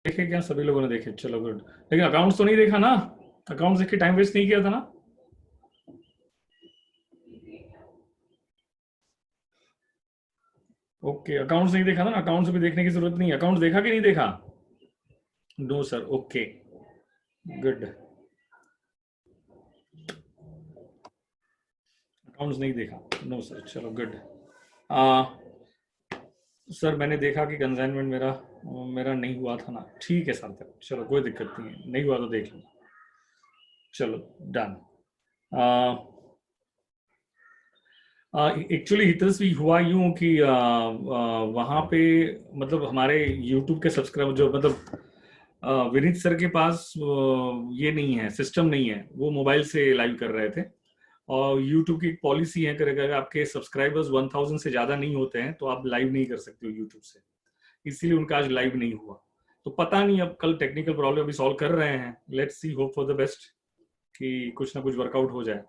देखे क्या? सभी लोगों ने देखे, चलो गुड। लेकिन अकाउंट्स तो नहीं देखा ना? अकाउंट्स देख के टाइम वेस्ट नहीं किया था ना? ओके, अकाउंट्स नहीं देखा था ना? अकाउंट्स भी देखने की जरूरत नहीं है। अकाउंट्स देखा कि नहीं देखा? No sir, okay, good. Accounts नहीं देखा, नो सर, चलो गुड। आ, सर मैंने देखा कि कंसाइनमेंट मेरा मेरा नहीं हुआ था ना। ठीक है सर, तक चलो कोई दिक्कत नहीं है, नहीं हुआ तो देख लो। चलो डन। एक्चुअली हितैषी हुआ यूं कि वहाँ पे मतलब हमारे यूट्यूब के सब्सक्राइबर जो मतलब विनीत सर के पास ये नहीं है, सिस्टम नहीं है, वो मोबाइल से लाइव कर रहे थे। और यूट्यूब की एक पॉलिसी है कि अगर आपके सब्सक्राइबर्स 1000 से ज़्यादा नहीं होते हैं तो आप लाइव नहीं कर सकते हो यूट्यूब से। इसीलिए उनका आज लाइव नहीं हुआ। तो पता नहीं, अब कल टेक्निकल प्रॉब्लम अभी सॉल्व कर रहे हैं, let's see, hope for the best कि कुछ ना कुछ वर्कआउट हो जाए।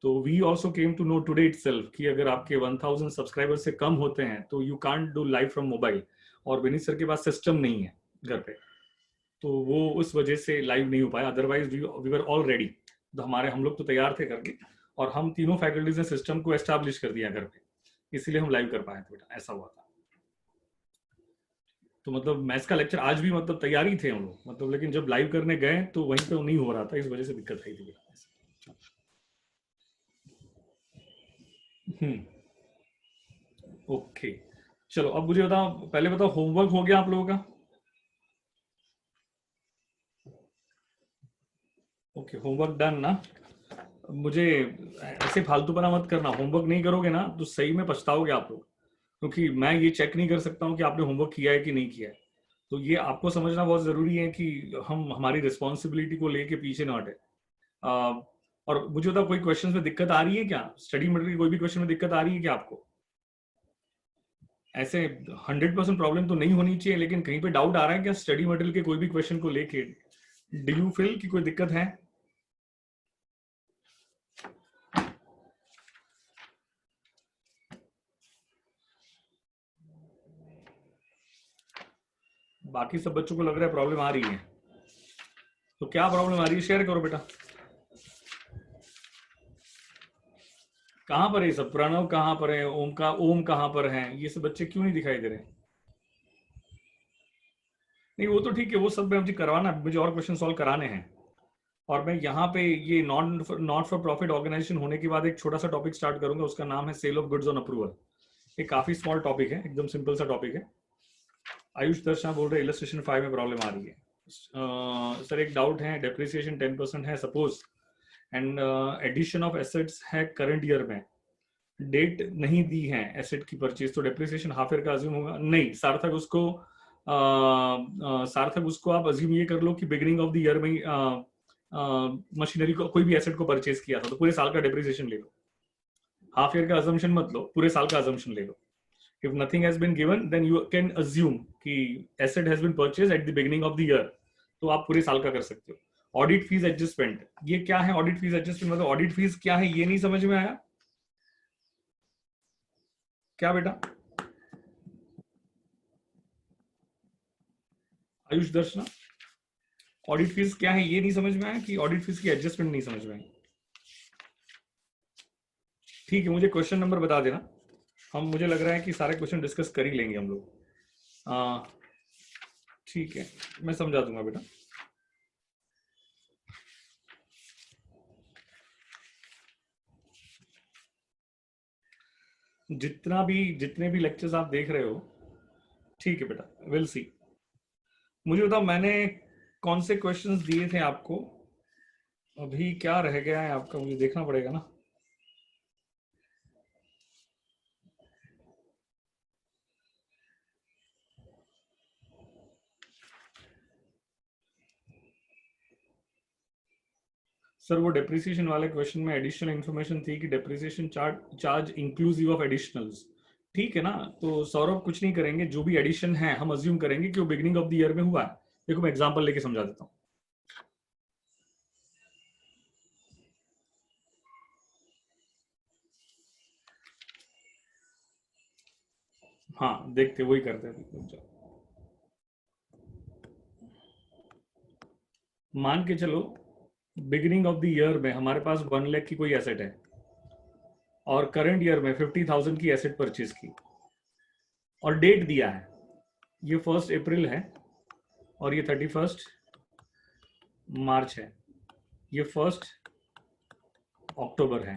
तो we also came to know today itself कि अगर आपके 1000 सब्सक्राइबर से कम होते हैं तो you can't do live from mobile. और विनीत सर के पास सिस्टम नहीं है घर पे, तो वो उस वजह से लाइव नहीं हो पाया। Otherwise we were all ready, तो हम लोग तो तैयार थे करके। और हम तीनों फैकल्टीज ने सिस्टम को एस्टैब्लिश कर दिया घर पे, इसीलिए हम लाइव कर पाए थे बेटा, ऐसा हुआ था। तो मतलब मैथ्स का लेक्चर आज भी मतलब तैयारी थे हम लोग मतलब, लेकिन जब लाइव करने गए तो वहीं पे नहीं हो रहा था, इस वजह से दिक्कत आई थी बेटा। हम्म, ओके। चलो अब मुझे बताओ, पहले बताओ होमवर्क हो गया आप लोगों का? ओके, होमवर्क डन ना? मुझे ऐसे फालतू पना मत करना, होमवर्क नहीं करोगे ना तो सही में पछताओगे आप लोग। क्योंकि मैं ये चेक नहीं कर सकता हूँ कि आपने होमवर्क किया है कि नहीं किया है। तो ये आपको समझना बहुत ज़रूरी है कि हम हमारी रिस्पॉन्सिबिलिटी को लेके पीछे ना हटे। आ, और मुझे बताओ, कोई क्वेश्चन में दिक्कत आ रही है क्या? स्टडी मटेरियल की कोई भी क्वेश्चन में दिक्कत आ रही है क्या आपको? ऐसे 100% प्रॉब्लम तो नहीं होनी चाहिए, लेकिन कहीं पे डाउट आ रहा है क्या स्टडी मटेरियल के कोई भी क्वेश्चन को लेके? डू यू फील कि कोई दिक्कत है? बाकी सब बच्चों को लग रहा है प्रॉब्लम आ रही है। तो क्या प्रॉब्लम आ रही है, शेयर करो बेटा। कहाँ पर है ये सब? प्रणव कहाँ पर है? ओम कहाँ पर है? ये सब बच्चे क्यों नहीं दिखाई दे रहे? नहीं वो तो ठीक है, वो सब मैं मुझे करवाना, मुझे और क्वेश्चन सॉल्व कराने हैं। और मैं यहाँ पे ये नॉट फॉर प्रॉफिट ऑर्गेनाइजेशन होने के बाद एक छोटा सा टॉपिक स्टार्ट करूंगा, उसका नाम है sale of goods on approval. ये काफी स्मॉल टॉपिक है, एकदम सिंपल सा टॉपिक है। आयुष दर्शना बोल रहे इलस्ट्रेशन 5 में प्रॉब्लम आ रही है। सर एक डाउट है, डेप्रिसिएशन 10% है suppose, and addition of assets है करंट ईयर में, डेट नहीं दी है एसेट की परचेज, तो डेप्रिसिएशन हाफ ईयर का अज्यूम होगा? नहीं, सार्थक उसको आप अज्यूम ये कर लो कि बिगिनिंग ऑफ द ईयर में मशीनरी को कोई भी एसेट को परचेज किया था तो पूरे साल का डेप्रिसिएशन ले लो। हाफ ईयर का अजम्पशन मत लो, पूरे साल का अजम्पशन ले लो। if nothing has been given then you can assume कि asset has been purchased at the beginning of the year, तो आप पूरे साल का कर सकते हो। ऑडिट फीस एडजस्टमेंट, ये क्या है ऑडिट फीस एडजस्टमेंट? मतलब ऑडिट फीस क्या है ये नहीं समझ में आया क्या बेटा? आयुष दर्शना, ऑडिट फीस क्या है ये नहीं समझ में आया कि ऑडिट फीस की एडजस्टमेंट नहीं समझ में आई? ठीक है, मुझे क्वेश्चन नंबर बता देना। हम मुझे लग रहा है कि सारे क्वेश्चन डिस्कस कर ही लेंगे हम लोग। ठीक है, मैं समझा दूंगा बेटा। जितने भी लेक्चर्स आप देख रहे हो, ठीक है बेटा, विल सी। मुझे बताओ मैंने कौन से क्वेश्चंस दिए थे आपको? अभी क्या रह गया है आपका, मुझे देखना पड़ेगा ना। सर वो डेप्रिसिएशन वाले क्वेश्चन में एडिशनल इन्फॉर्मेशन थी कि depreciation charge inclusive of additionals. ठीक है ना? तो सौरभ कुछ नहीं करेंगे, जो भी एडिशन है हम अज्यूम करेंगे कि वो बिगिनिंग ऑफ द ईयर में हुआ है। देखो मैं एग्जांपल लेके समझा देता हूँ। हाँ देखते वही करते हैं। मान के चलो बिगिनिंग ऑफ द ईयर में हमारे पास 1 लाख की कोई एसेट है और करंट ईयर में 50,000 की एसेट परचेज की और डेट दिया है, ये 1 अप्रैल है और ये 31 मार्च है, ये 1 अक्टूबर है।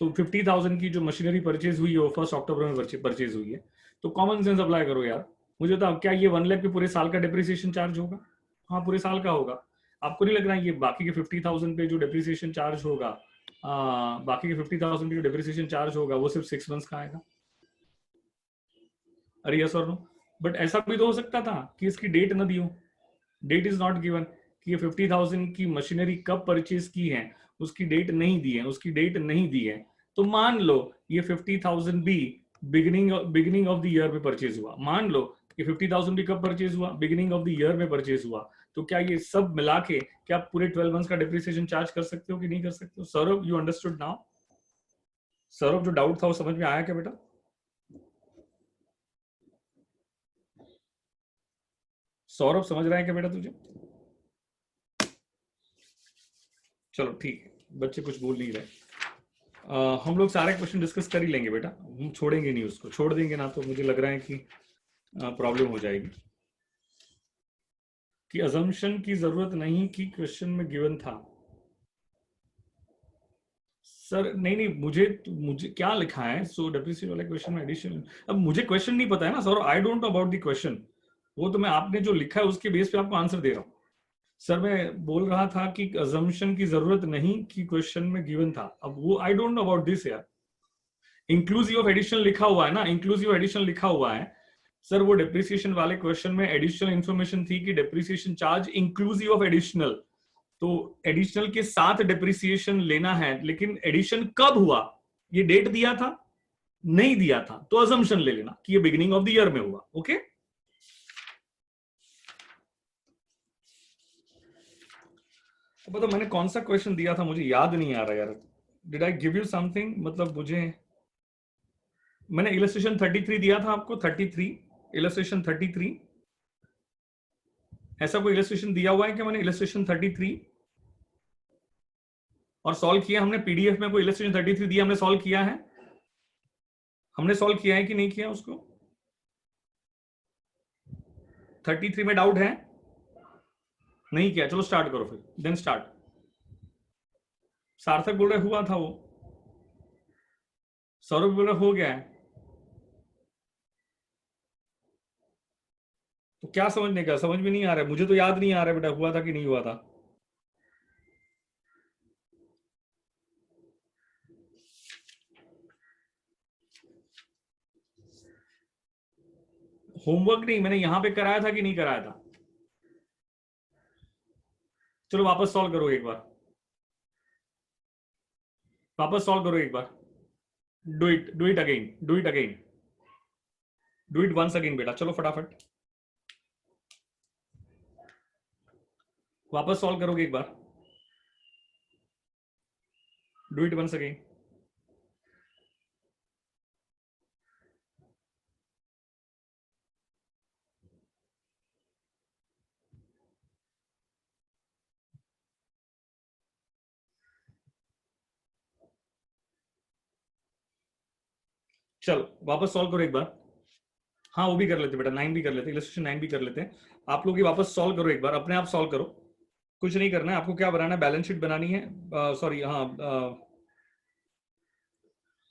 तो 50,000 की जो मशीनरी परचेज हुई है वो 1 अक्टूबर में परचेज हुई है। तो कॉमन सेंस अप्लाई करो यार, मुझे तो अब क्या ये 1 लाख पे पूरे साल का डिप्रिसिएशन चार्ज होगा? हाँ पूरे साल का होगा। आपको नहीं लग रहा है ये बाकी के 50,000 पे जो डिप्रिसिएशन चार्ज होगा, बाकी के 50,000 पे जो डिप्रिसिएशन चार्ज होगा वो सिर्फ 6 मंथ्स का आएगा? अरे यस और नो? बट ऐसा भी तो हो सकता था कि इसकी डेट ना दी हो, डेट इज नॉट गिवन कि ये 50,000 की मशीनरी कब परचेज की है, उसकी डेट नहीं दी है, उसकी डेट नहीं दी है। तो मान लो ये 50,000 भी बिगिनिंग ऑफ द ईयर में परचेज हुआ, मान लो कि 50,000 भी कब परचेज हुआ, बिगिनिंग ऑफ द ईयर में परचेज हुआ। तो क्या ये सब मिला के क्या आप पूरे 12 मंथ्स का डिप्रिसिएशन चार्ज कर सकते हो कि नहीं कर सकते हो? Saurabh you understood now? Saurabh जो डाउट था वो समझ में आया क्या बेटा? सौरभ समझ रहा है क्या बेटा तुझे? चलो ठीक है, बच्चे कुछ बोल नहीं रहे। हम लोग सारे क्वेश्चन डिस्कस कर ही लेंगे बेटा, हम छोड़ेंगे नहीं, उसको छोड़ देंगे ना तो मुझे लग रहा है कि प्रॉब्लम हो जाएगी। कि अजम्पशन की जरूरत नहीं कि क्वेश्चन में गिवन था। सर नहीं नहीं, मुझे क्या लिखा है, सो डेप्रिसिएट वाले क्वेश्चन में एडिशन, अब मुझे क्वेश्चन नहीं पता है ना sir, I don't know about the question. वो तो मैं आपने जो लिखा है उसके बेस पे आपको आंसर दे रहा हूँ। सर मैं बोल रहा था कि अजम्पशन की जरूरत नहीं कि क्वेश्चन में गिवन था, अब वो I don't know about this यार। इंक्लूसिव ऑफ एडिशन लिखा हुआ है ना, इंक्लूसिव एडिशन लिखा हुआ है। सर वो डेप्रिसिएशन वाले क्वेश्चन में एडिशनल इंफॉर्मेशन थी कि depreciation charge inclusive of additional, तो एडिशनल के साथ डेप्रिसिएशन लेना है, लेकिन एडिशन कब हुआ ये डेट दिया था नहीं दिया था, तो अजम्पशन ले लेना कि ये बिगिनिंग ऑफ द ईयर में हुआ। ओके तो मैंने कौन सा क्वेश्चन दिया था मुझे याद नहीं आ रहा यार। Did I give you something, मतलब मुझे, मैंने इलस्ट्रेशन 33 दिया था आपको, 33, इलस्ट्रेशन 33, ऐसा कोई इलस्ट्रेशन दिया हुआ है कि मैंने इलस्ट्रेशन 33 और सॉल्व किया हमने? पीडीएफ में कोई इलस्ट्रेशन 33 दिया, हमने सॉल्व किया है? हमने सॉल्व किया है कि नहीं किया उसको? 33 में डाउट है? नहीं किया, चलो स्टार्ट करो फिर, देन स्टार्ट। सार्थक बोल रहे हुआ था वो, सौरभ बोल रहे हो गया है, तो क्या समझने का, समझ में नहीं आ रहा है, मुझे तो याद नहीं आ रहा है बेटा हुआ था कि नहीं हुआ था। होमवर्क नहीं, मैंने यहां पे कराया था कि नहीं कराया था? चलो वापस सॉल्व करो एक बार, वापस सॉल्व करो एक बार, do it again, do it again, do it once again बेटा, चलो फटाफट वापस सॉल्व करोगे एक बार, डू इट वंस अगेन। चलो वापस सॉल्व करो एक बार। हाँ वो भी कर लेते बेटा, 9 भी कर लेते, इलस्ट्रेशन 9 भी कर लेते हैं। आप लोग ये वापस सॉल्व करो एक बार, अपने आप सॉल्व करो, कुछ नहीं करना है आपको। क्या बनाना है, बैलेंस शीट बनानी है, सॉरी हाँ,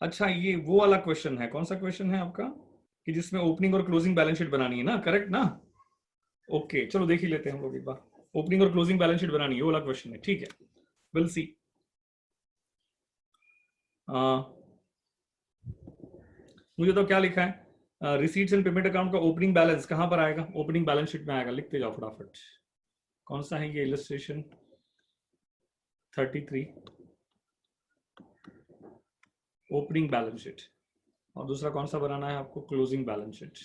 अच्छा ये वो वाला क्वेश्चन है, कौन सा क्वेश्चन है आपका कि जिसमें ओपनिंग और क्लोजिंग बैलेंस शीट बनानी है ना, करेक्ट ना? ओके चलो देख ही लेते हैं हम लोग एक बार, ओपनिंग और क्लोजिंग बैलेंस शीट बनानी है, वो वाला क्वेश्चन है, ठीक है, विल सी। मुझे तो क्या लिखा है, रिसीट्स एंड पेमेंट अकाउंट का ओपनिंग बैलेंस कहां पर आएगा, ओपनिंग बैलेंस शीट में आएगा, लिखते जाओ फटाफट। कौन सा है ये इलस्ट्रेशन 33, ओपनिंग बैलेंस शीट, और दूसरा कौन सा बनाना है आपको, closing balance sheet.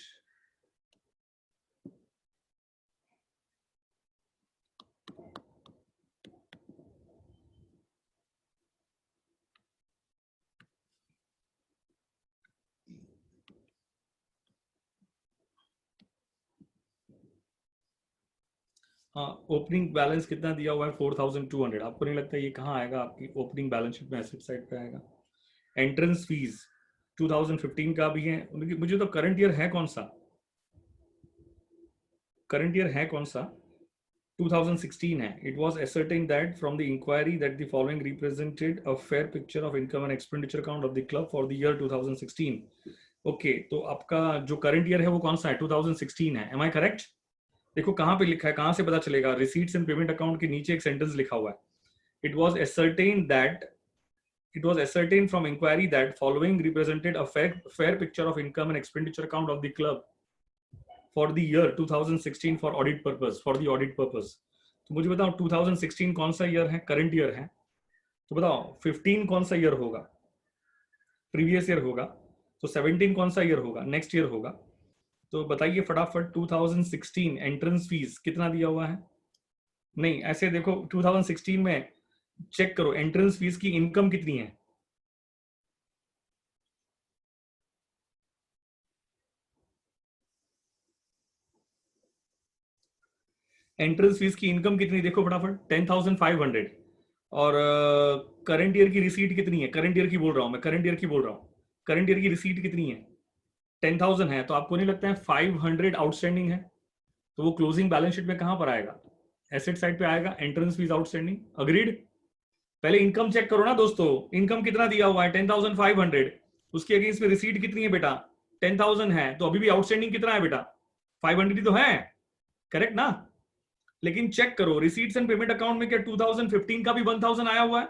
Opening balance कितना दिया हुआ है 4200। आपको नहीं लगता ये कहाँ आएगा आपकी ओपनिंग बैलेंस शीट में, एसेट साइड पे आएगा। एंट्रेंस फीस 2015 का भी है। मुझे तो करंट ईयर है कौन सा, करंट ईयर है कौन सा, 2016 है। It was ascertained that from the inquiry that the following represented a fair picture of income and expenditure account of the club for the year 2016. Okay तो आपका जो करंट ईयर है वो कौन सा है, 2016 है। Am I correct? देखो कहाँ पे लिखा है, कहाँ से पता चलेगा, रिसीट्स एंड पेमेंट अकाउंट के नीचे एक सेंटेंस लिखा हुआ है, it was ascertained that it was ascertained from inquiry that following represented a fair picture of income and expenditure account of the club for the year 2016 for audit purpose, for the audit purpose। तो मुझे बताओ 2016 कौन सा year है, current year है, तो बताओ 15 कौन सा ईयर होगा, प्रीवियस ईयर होगा, तो 17 कौन सा ईयर होगा, नेक्स्ट ईयर होगा। तो बताइए फटाफट 2016 एंट्रेंस फीस कितना दिया हुआ है। नहीं ऐसे देखो 2016 में चेक करो एंट्रेंस फीस की इनकम कितनी है, एंट्रेंस फीस की इनकम कितनी देखो फटाफट, 10,500। और करंट ईयर की रिसीट कितनी है, करंट ईयर की बोल रहा हूं मैं, करंट ईयर की बोल रहा हूं, करंट ईयर की रिसीट कितनी है, 10,000 है। तो आपको नहीं लगता है 500 आउटस्टैंडिंग है, तो वो क्लोजिंग बैलेंस शीट में कहां पर आएगा, एसेट साइड पे आएगा, एंट्रेंस फीस आउटस्टैंडिंग। अग्रीड? पहले इनकम चेक करो ना दोस्तों, इनकम कितना दिया हुआ है 10,500, उसके अगेंस्ट में रिसीट कितनी है बेटा, 10,000 है, तो अभी भी आउटस्टैंडिंग कितना है बेटा, 500 ही तो है, करेक्ट ना। लेकिन चेक करो रिसीट्स एंड पेमेंट अकाउंट में क्या 2015 का भी 1,000 आया हुआ है,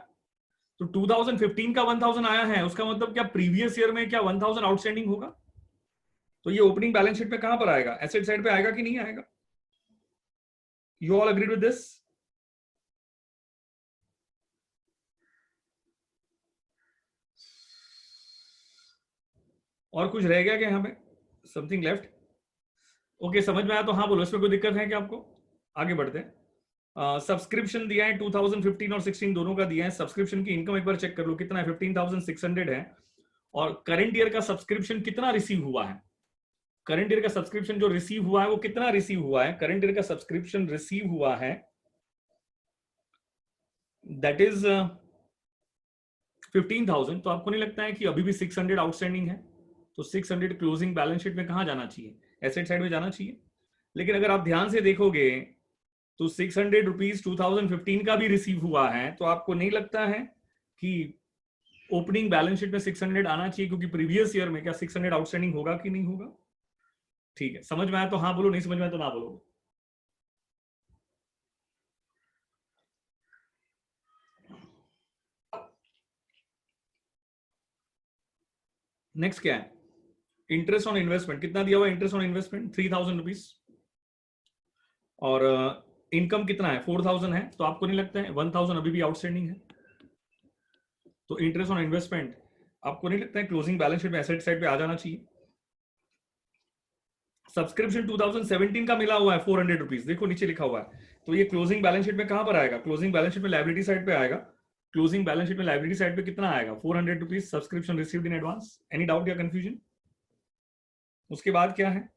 तो 2015 का 1,000 आया है, उसका मतलब क्या प्रीवियस ईयर में क्या 1,000 आउटस्टैंडिंग होगा, तो ये ओपनिंग बैलेंस शीट में कहां पर आएगा, एसेट साइड पे आएगा कि नहीं आएगा। You all agreed with this? और कुछ रह गया क्या यहाँ पे, समथिंग लेफ्ट? ओके समझ में आया तो हाँ बोलो, इसमें कोई दिक्कत है क्या आपको, आगे बढ़ते हैं। सब्सक्रिप्शन दिया है 2015 और 16 दोनों का दिया है, सब्सक्रिप्शन की इनकम एक बार चेक कर लो कितना है, 15,600 है। और करंट ईयर का सब्सक्रिप्शन कितना रिसीव हुआ है, करंट ईयर का सब्सक्रिप्शन जो रिसीव हुआ है वो कितना रिसीव हुआ है, करंट ईयर का सब्सक्रिप्शन रिसीव हुआ है दैट इज 15,000। तो आपको नहीं लगता है कि अभी भी 600 आउटस्टैंडिंग है, तो 600 क्लोजिंग बैलेंस शीट में कहां जाना चाहिए, एसेट साइड में जाना चाहिए। लेकिन अगर आप ध्यान से देखोगे तो 600 रुपीज 2015 का भी रिसीव हुआ है, तो आपको नहीं लगता है कि ओपनिंग बैलेंस शीट में 600 आना चाहिए, क्योंकि प्रीवियस ईयर में क्या 600 आउटस्टैंडिंग होगा कि नहीं होगा। ठीक है समझ में आया तो हाँ बोलो, नहीं समझ में आया तो ना बोलो। नेक्स्ट क्या है, इंटरेस्ट ऑन इन्वेस्टमेंट कितना दिया हुआ है, इंटरेस्ट ऑन इन्वेस्टमेंट 3,000 रुपीज, और इनकम कितना है 4,000 है, तो आपको नहीं लगता है 1,000 अभी भी आउटस्टैंडिंग है, तो इंटरेस्ट ऑन इन्वेस्टमेंट आपको नहीं लगता है क्लोजिंग बैलेंस शीट में एसेट साइड पे आ जाना चाहिए। सब्सक्रिप्शन 2017 का मिला हुआ है 400 रुपीज, देखो नीचे लिखा हुआ है, तो ये क्लोजिंग बैलेंस शीट में कहां पर आएगा, क्लोजिंग बैलेंस शीट में लायबिलिटी साइड पे आएगा, क्लोजिंग बैलेंस शीट में लायबिलिटी साइड पे कितना आएगा 400 rupees subscription received in advance. Any doubt या कंफ्यूजन? उसके बाद क्या है,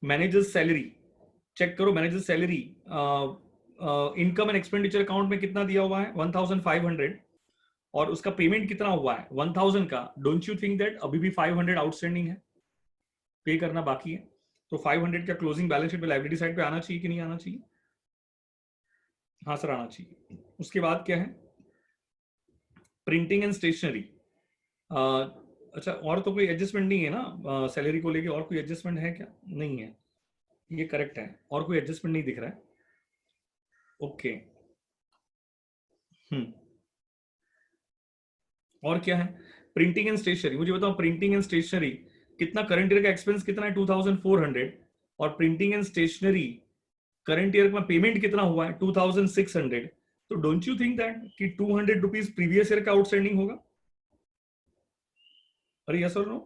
मैनेजर्स सैलरी चेक करो, managers salary income and expenditure account में कितना दिया हुआ है 1,500, और उसका पेमेंट कितना हुआ है 1,000 का। डोंट यू थिंक दैट अभी भी 500 आउटस्टैंडिंग है, पे करना बाकी है, तो 500 का क्लोजिंग बैलेंस शीट में लायबिलिटी साइड पे आना चाहिए कि नहीं आना चाहिए। हाँ सर आना चाहिए। उसके बाद क्या है, प्रिंटिंग एंड स्टेशनरी। अच्छा और तो कोई एडजस्टमेंट नहीं है ना सैलरी को लेके, और कोई एडजस्टमेंट है क्या, नहीं है, ये करेक्ट है, और कोई एडजस्टमेंट नहीं दिख रहा है। ओके हम्म, और क्या है, प्रिंटिंग एंड स्टेशनरी, मुझे बताओ प्रिंटिंग एंड स्टेशनरी कितना, करंट ईयर का एक्सपेंस कितना है 2,400, और printing and stationery current year में पेमेंट कितना हुआ है 2,600, तो डोंट यू थिंक दैट कि 200 रुपीज प्रीवियस ईयर का आउटस्टैंडिंग होगा। अरे यस और नो?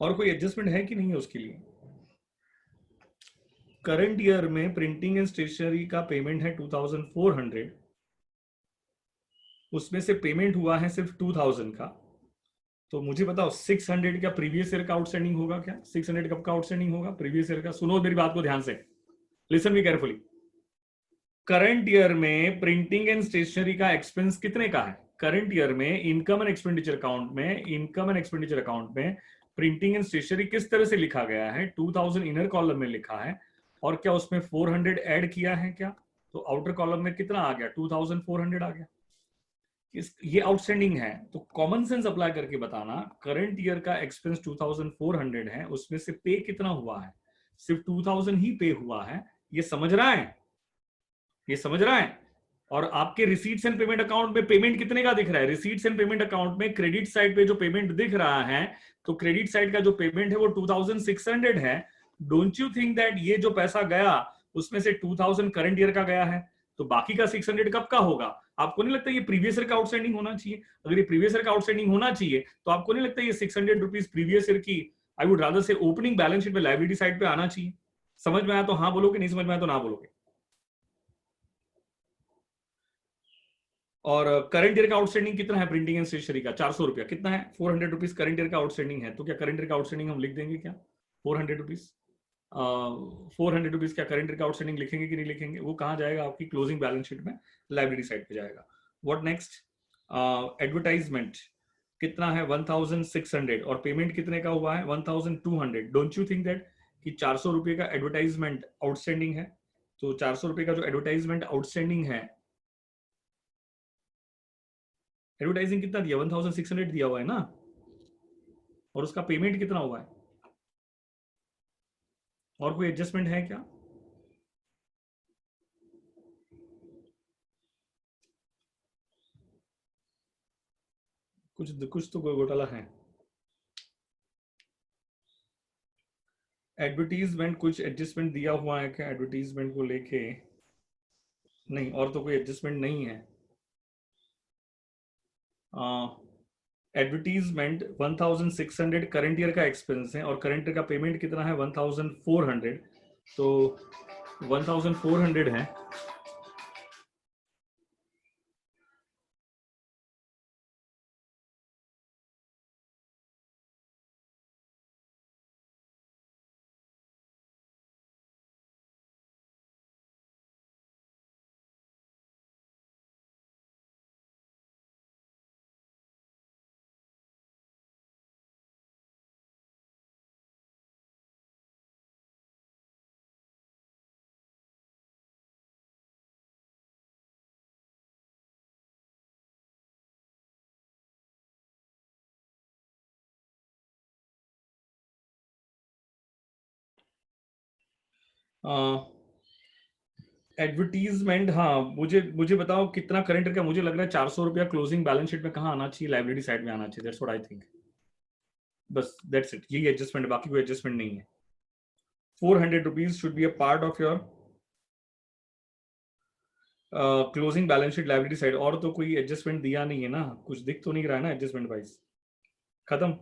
और कोई एडजस्टमेंट है कि नहीं है उसके लिए। करंट ईयर में प्रिंटिंग एंड स्टेशनरी का पेमेंट है 2,400, उसमें से पेमेंट हुआ है सिर्फ 2,000 का, तो मुझे बताओ 600 क्या प्रीवियस ईयर का आउटस्टैंडिंग होगा क्या? 600 कब का आउटस्टैंडिंग होगा? प्रीवियस ईयर का। सुनो मेरी बात को ध्यान से, listen me carefully. Current year में प्रिंटिंग एंड स्टेशनरी का एक्सपेंस कितने का है? करंट ईयर में इनकम एंड एक्सपेंडिचर अकाउंट में, इनकम एंड एक्सपेंडिचर अकाउंट में प्रिंटिंग एंड स्टेशनरी किस तरह से लिखा गया है? 2000 इनर कॉलम में लिखा है, और क्या उसमें 400 ऐड किया है क्या? तो आउटर कॉलम में कितना आ गया? 2400 आ गया। ये आउटस्टैंडिंग है, तो कॉमन सेंस अप्लाई करके बताना, करंट ईयर का एक्सपेंस 2400 है, उसमें से पे कितना हुआ है? सिर्फ 2000 ही पे हुआ है। ये समझ रहा है? ये समझ रहा है? और आपके रिसीट्स एंड पेमेंट अकाउंट में पेमेंट कितने का दिख रहा है? रिसीट्स एंड पेमेंट अकाउंट में क्रेडिट साइड पे जो पेमेंट दिख रहा है, तो क्रेडिट साइड का जो पेमेंट है वो 2600 है। डोंट यू थिंक दैट ये जो पैसा गया उसमें से 2000 करंट ईयर का गया है, तो बाकी का 600 कब का होगा? आपको नहीं लगता ये प्रीवियस ईयर का आउटस्टैंडिंग होना चाहिए? अगर ये प्रीवियस ईयर का आउटस्टैंडिंग होना चाहिए, तो आपको नहीं लगता ये 600 रुपीज प्रीवियस ईयर की, आई वुड रादर से ओपनिंग बैलेंस शीट में लाइबिलिटी साइड पे आना चाहिए? समझ में आया तो हाँ बोलोगे, नहीं समझ में आया तो ना बोलोगे। और करंट ईयर का आउटस्टैंडिंग कितना है प्रिंटिंग एंड स्टेशनरी का? 400 रुपया। कितना है? 400 रुपीज करंट ईयर का आउटस्टैंडिंग है, तो क्या करंट ईयर का आउटस्टैंडिंग हम लिख देंगे क्या? 400 रुपीज। 400 रुपीज क्या करंट ईयर का आउटस्टैंडिंग लिखेंगे कि नहीं लिखेंगे? वो कहाँ जाएगा? आपकी क्लोजिंग बैलेंस शीट में लाइब्रेरी साइड पे जाएगा। What next? एडवर्टाइजमेंट कितना है? 1600। और पेमेंट कितने का हुआ है? 1200। डोंट यू थिंक दैट कि 400 रुपये का एडवर्टाइजमेंट आउटस्टैंडिंग है? तो 400 रुपये का जो एडवर्टाइजमेंट आउटस्टैंडिंग है, एडवर्टाइजिंग कितना दिया? 1600 दिया हुआ है ना, और उसका पेमेंट कितना हुआ है? और कोई एडजस्टमेंट है क्या? कुछ कुछ तो घोटाला है। एडवर्टीजमेंट कुछ एडजस्टमेंट दिया हुआ है क्या एडवर्टीजमेंट को लेके? नहीं, और तो कोई एडजस्टमेंट नहीं है। एडवर्टीजमेंट 1600 करंट ईयर का एक्सपेंस है, और करंट ईयर का पेमेंट कितना है? 1400। तो 1400 है। एडवर्टीजमेंट, हाँ, मुझे मुझे बताओ कितना करंट ईयर का? मुझे लग रहा है 400 रुपया क्लोजिंग बैलेंस शीट में कहाँ आना चाहिए? लाइब्रेरी साइड में आना चाहिए। That's what I think. बस दैट्स इट, यही एडजस्टमेंट है, बाकी कोई एडजस्टमेंट नहीं है। 400 rupees should be a part of your closing balance sheet library side. और तो कोई एडजस्टमेंट दिया नहीं है ना? कुछ दिख तो नहीं रहा है ना एडजस्टमेंट वाइज? खत्म,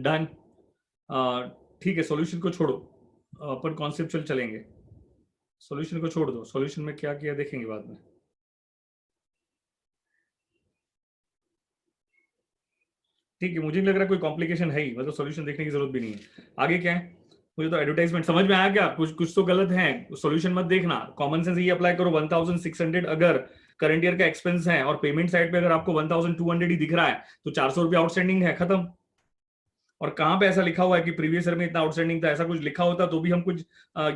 डन। ठीक है, सॉल्यूशन को छोड़ो, अपन कॉन्सेप्चुअल चलेंगे। सॉल्यूशन को छोड़ दो, सॉल्यूशन में क्या किया देखेंगे बाद में। ठीक है, मुझे नहीं लग रहा कोई कॉम्प्लिकेशन है ही, मतलब सॉल्यूशन देखने की जरूरत भी नहीं है। आगे क्या है? मुझे तो एडवर्टाइजमेंट समझ में आया क्या? कुछ कुछ तो गलत है, सॉल्यूशन मत देखना, कॉमन सेंस ये अप्लाई करो। 1600 अगर करंट ईयर का एक्सपेंस है, और पेमेंट साइड पे अगर आपको 1200 ही दिख रहा है, तो 400 रुपया आउटस्टैंडिंग है, खत्म। और कहाँ पे ऐसा लिखा हुआ है कि प्रीवियस ईयर में इतना आउटस्टैंडिंग था? ऐसा कुछ लिखा होता तो भी हम कुछ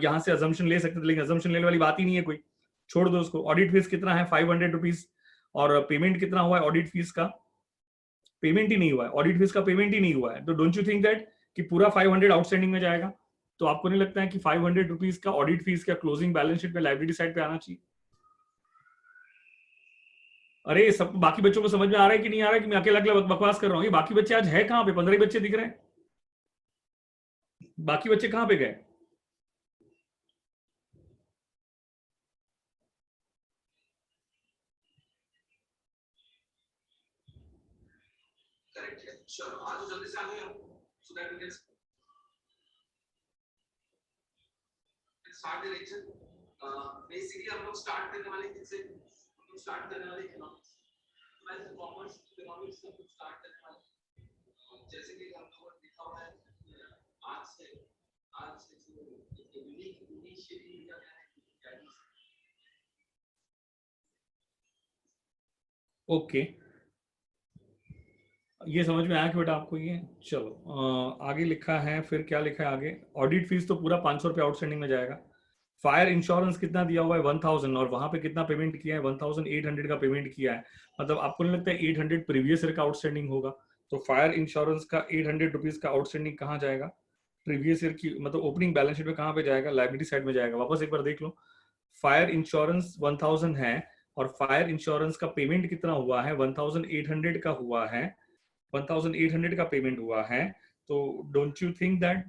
यहाँ से अजम्पशन ले सकते थे, लेकिन अजम्पशन लेने वाली बात ही नहीं है कोई। छोड़ दो उसको। ऑडिट फीस कितना है? 500 रुपीज। और पेमेंट कितना हुआ है ऑडिट फीस का? पेमेंट ही नहीं हुआ है, ऑडिट फीस का पेमेंट ही नहीं हुआ है। तो डोंट यू थिंक दैट कि पूरा 500 आउटस्टैंडिंग में जाएगा? तो आपको नहीं लगता है कि 500 रुपीज का ऑडिट फीस का क्लोजिंग बैलेंस शीट में लाइब्रेरी साइड पे आना चाहिए? अरे सब बाकी बच्चों को समझ में आ रहा है कि नहीं आ रहा है कि मैं अकेला अकेला बकवास कर रहा हूँ? ये बाकी बच्चे आज है कहाँ पे? 15 बच्चे दिख रहे हैं, बाकी बच्चे कहाँ पे गए? करेक्ट है, चलो आज जल्दी से आ गए so that we can start the lecture. Basically हम लोग स्टार्ट करने वाले किससे? हम लोग स्टार्ट करने वाले इकोनॉमिक्स। मैं कॉमर्स इकोनॉमिक्स से स्टार्ट करने वाले ओके, ये समझ में आया कि बेटा आपको ये। चलो आगे लिखा है, फिर क्या लिखा है आगे, ऑडिट फीस तो पूरा 500 रुपये आउटस्टैंडिंग में जाएगा। फायर इंश्योरेंस कितना दिया हुआ है 1000, और वहां पे कितना पेमेंट किया है 1800 का पेमेंट किया है। मतलब आपको नहीं लगता है 800 प्रीवियस ईयर का आउटस्टैंडिंग होगा? तो फायर इंश्योरेंस का 800 रुपीज का आउटस्टैंडिंग कहाँ जाएगा? प्रीवियस ईयर की मतलब ओपनिंग बैलेंस शीट में कहाँ पे जाएगा? लाइबिलिटी साइड में जाएगा। वापस एक बार देख लो, फायर इंश्योरेंस 1000 है और फायर इंश्योरेंस का पेमेंट कितना हुआ है? 1800 का हुआ है, 1800 का पेमेंट हुआ है। तो डोंट यू थिंक दैट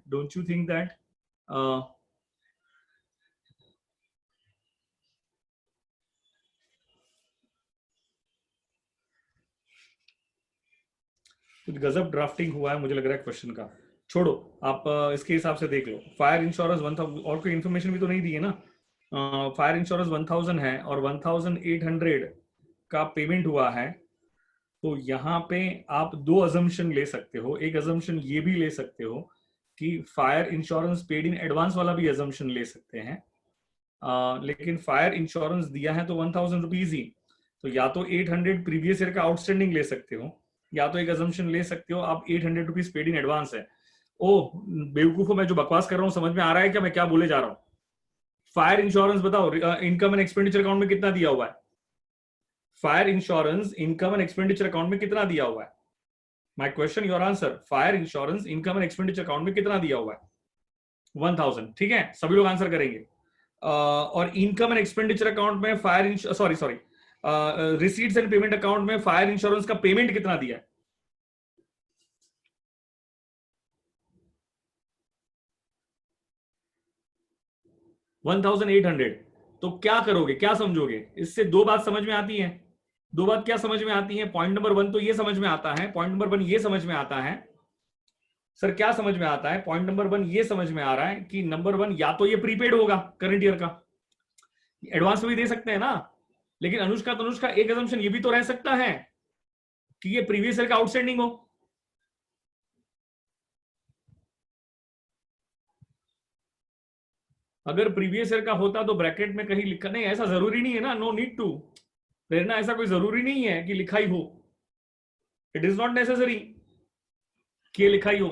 कुछ गजब ड्राफ्टिंग हुआ है मुझे लग रहा है क्वेश्चन का। छोड़ो, आप इसके हिसाब से देख लो। फायर इंश्योरेंस 1000 और कोई इन्फॉर्मेशन भी तो नहीं दी है ना। फायर इंश्योरेंस 1000 है और 1800 का पेमेंट हुआ है। तो यहाँ पे आप दो अजम्पशन ले सकते हो। एक अजम्पशन ये भी ले सकते हो कि fire insurance paid in advance वाला भी अजम्पशन ले सकते हैं। लेकिन फायर इंश्योरेंस दिया है तो 1000 रुपीज ही। तो या तो 800 प्रीवियस ईयर का आउटस्टैंडिंग ले सकते हो, या तो एक अजम्पशन ले सकते हो आप 800 रुपीज पेड इन एडवांस है। ओ बेवकूफो, मैं जो बकवास कर रहा हूँ समझ में आ रहा है क्या मैं क्या बोले जा रहा हूँ? फायर इंश्योरेंस बताओ, इनकम एंड एक्सपेंडिचर अकाउंट में कितना दिया हुआ है? Fire insurance income and expenditure account में कितना दिया हुआ है? My question your answer, fire insurance income and expenditure account में कितना दिया हुआ है? 1000, ठीक है, सभी लोग आंसर करेंगे। और इनकम एंड एक्सपेंडिचर अकाउंट में fire sorry sorry receipts and payment account में फायर इंश्योरेंस का पेमेंट कितना दिया है? 1800। तो क्या करोगे, क्या समझोगे इससे? दो बात समझ में आती है। दो बात क्या समझ में आती है? पॉइंट नंबर 1 तो ये समझ में आता है, पॉइंट नंबर 1 ये समझ में आता है। सर क्या समझ में आता है? पॉइंट नंबर 1 ये समझ में आ रहा है कि नंबर 1 या तो ये प्रीपेड होगा करंट ईयर का, एडवांस में भी दे सकते हैं ना। लेकिन अनुष्का तनुष्का एक assumption ये भी तो रह सकता है कि ये प्रीवियस ईयर का आउटस्टैंडिंग हो। अगर प्रीवियस ईयर का होता तो ब्रैकेट में कहीं लिखा नहीं, ऐसा जरूरी नहीं है ना, नो नीड टू प्रेरणा, ऐसा कोई जरूरी नहीं है कि लिखा ही हो। इट इज नॉट नेसेसरी कि लिखा ही हो।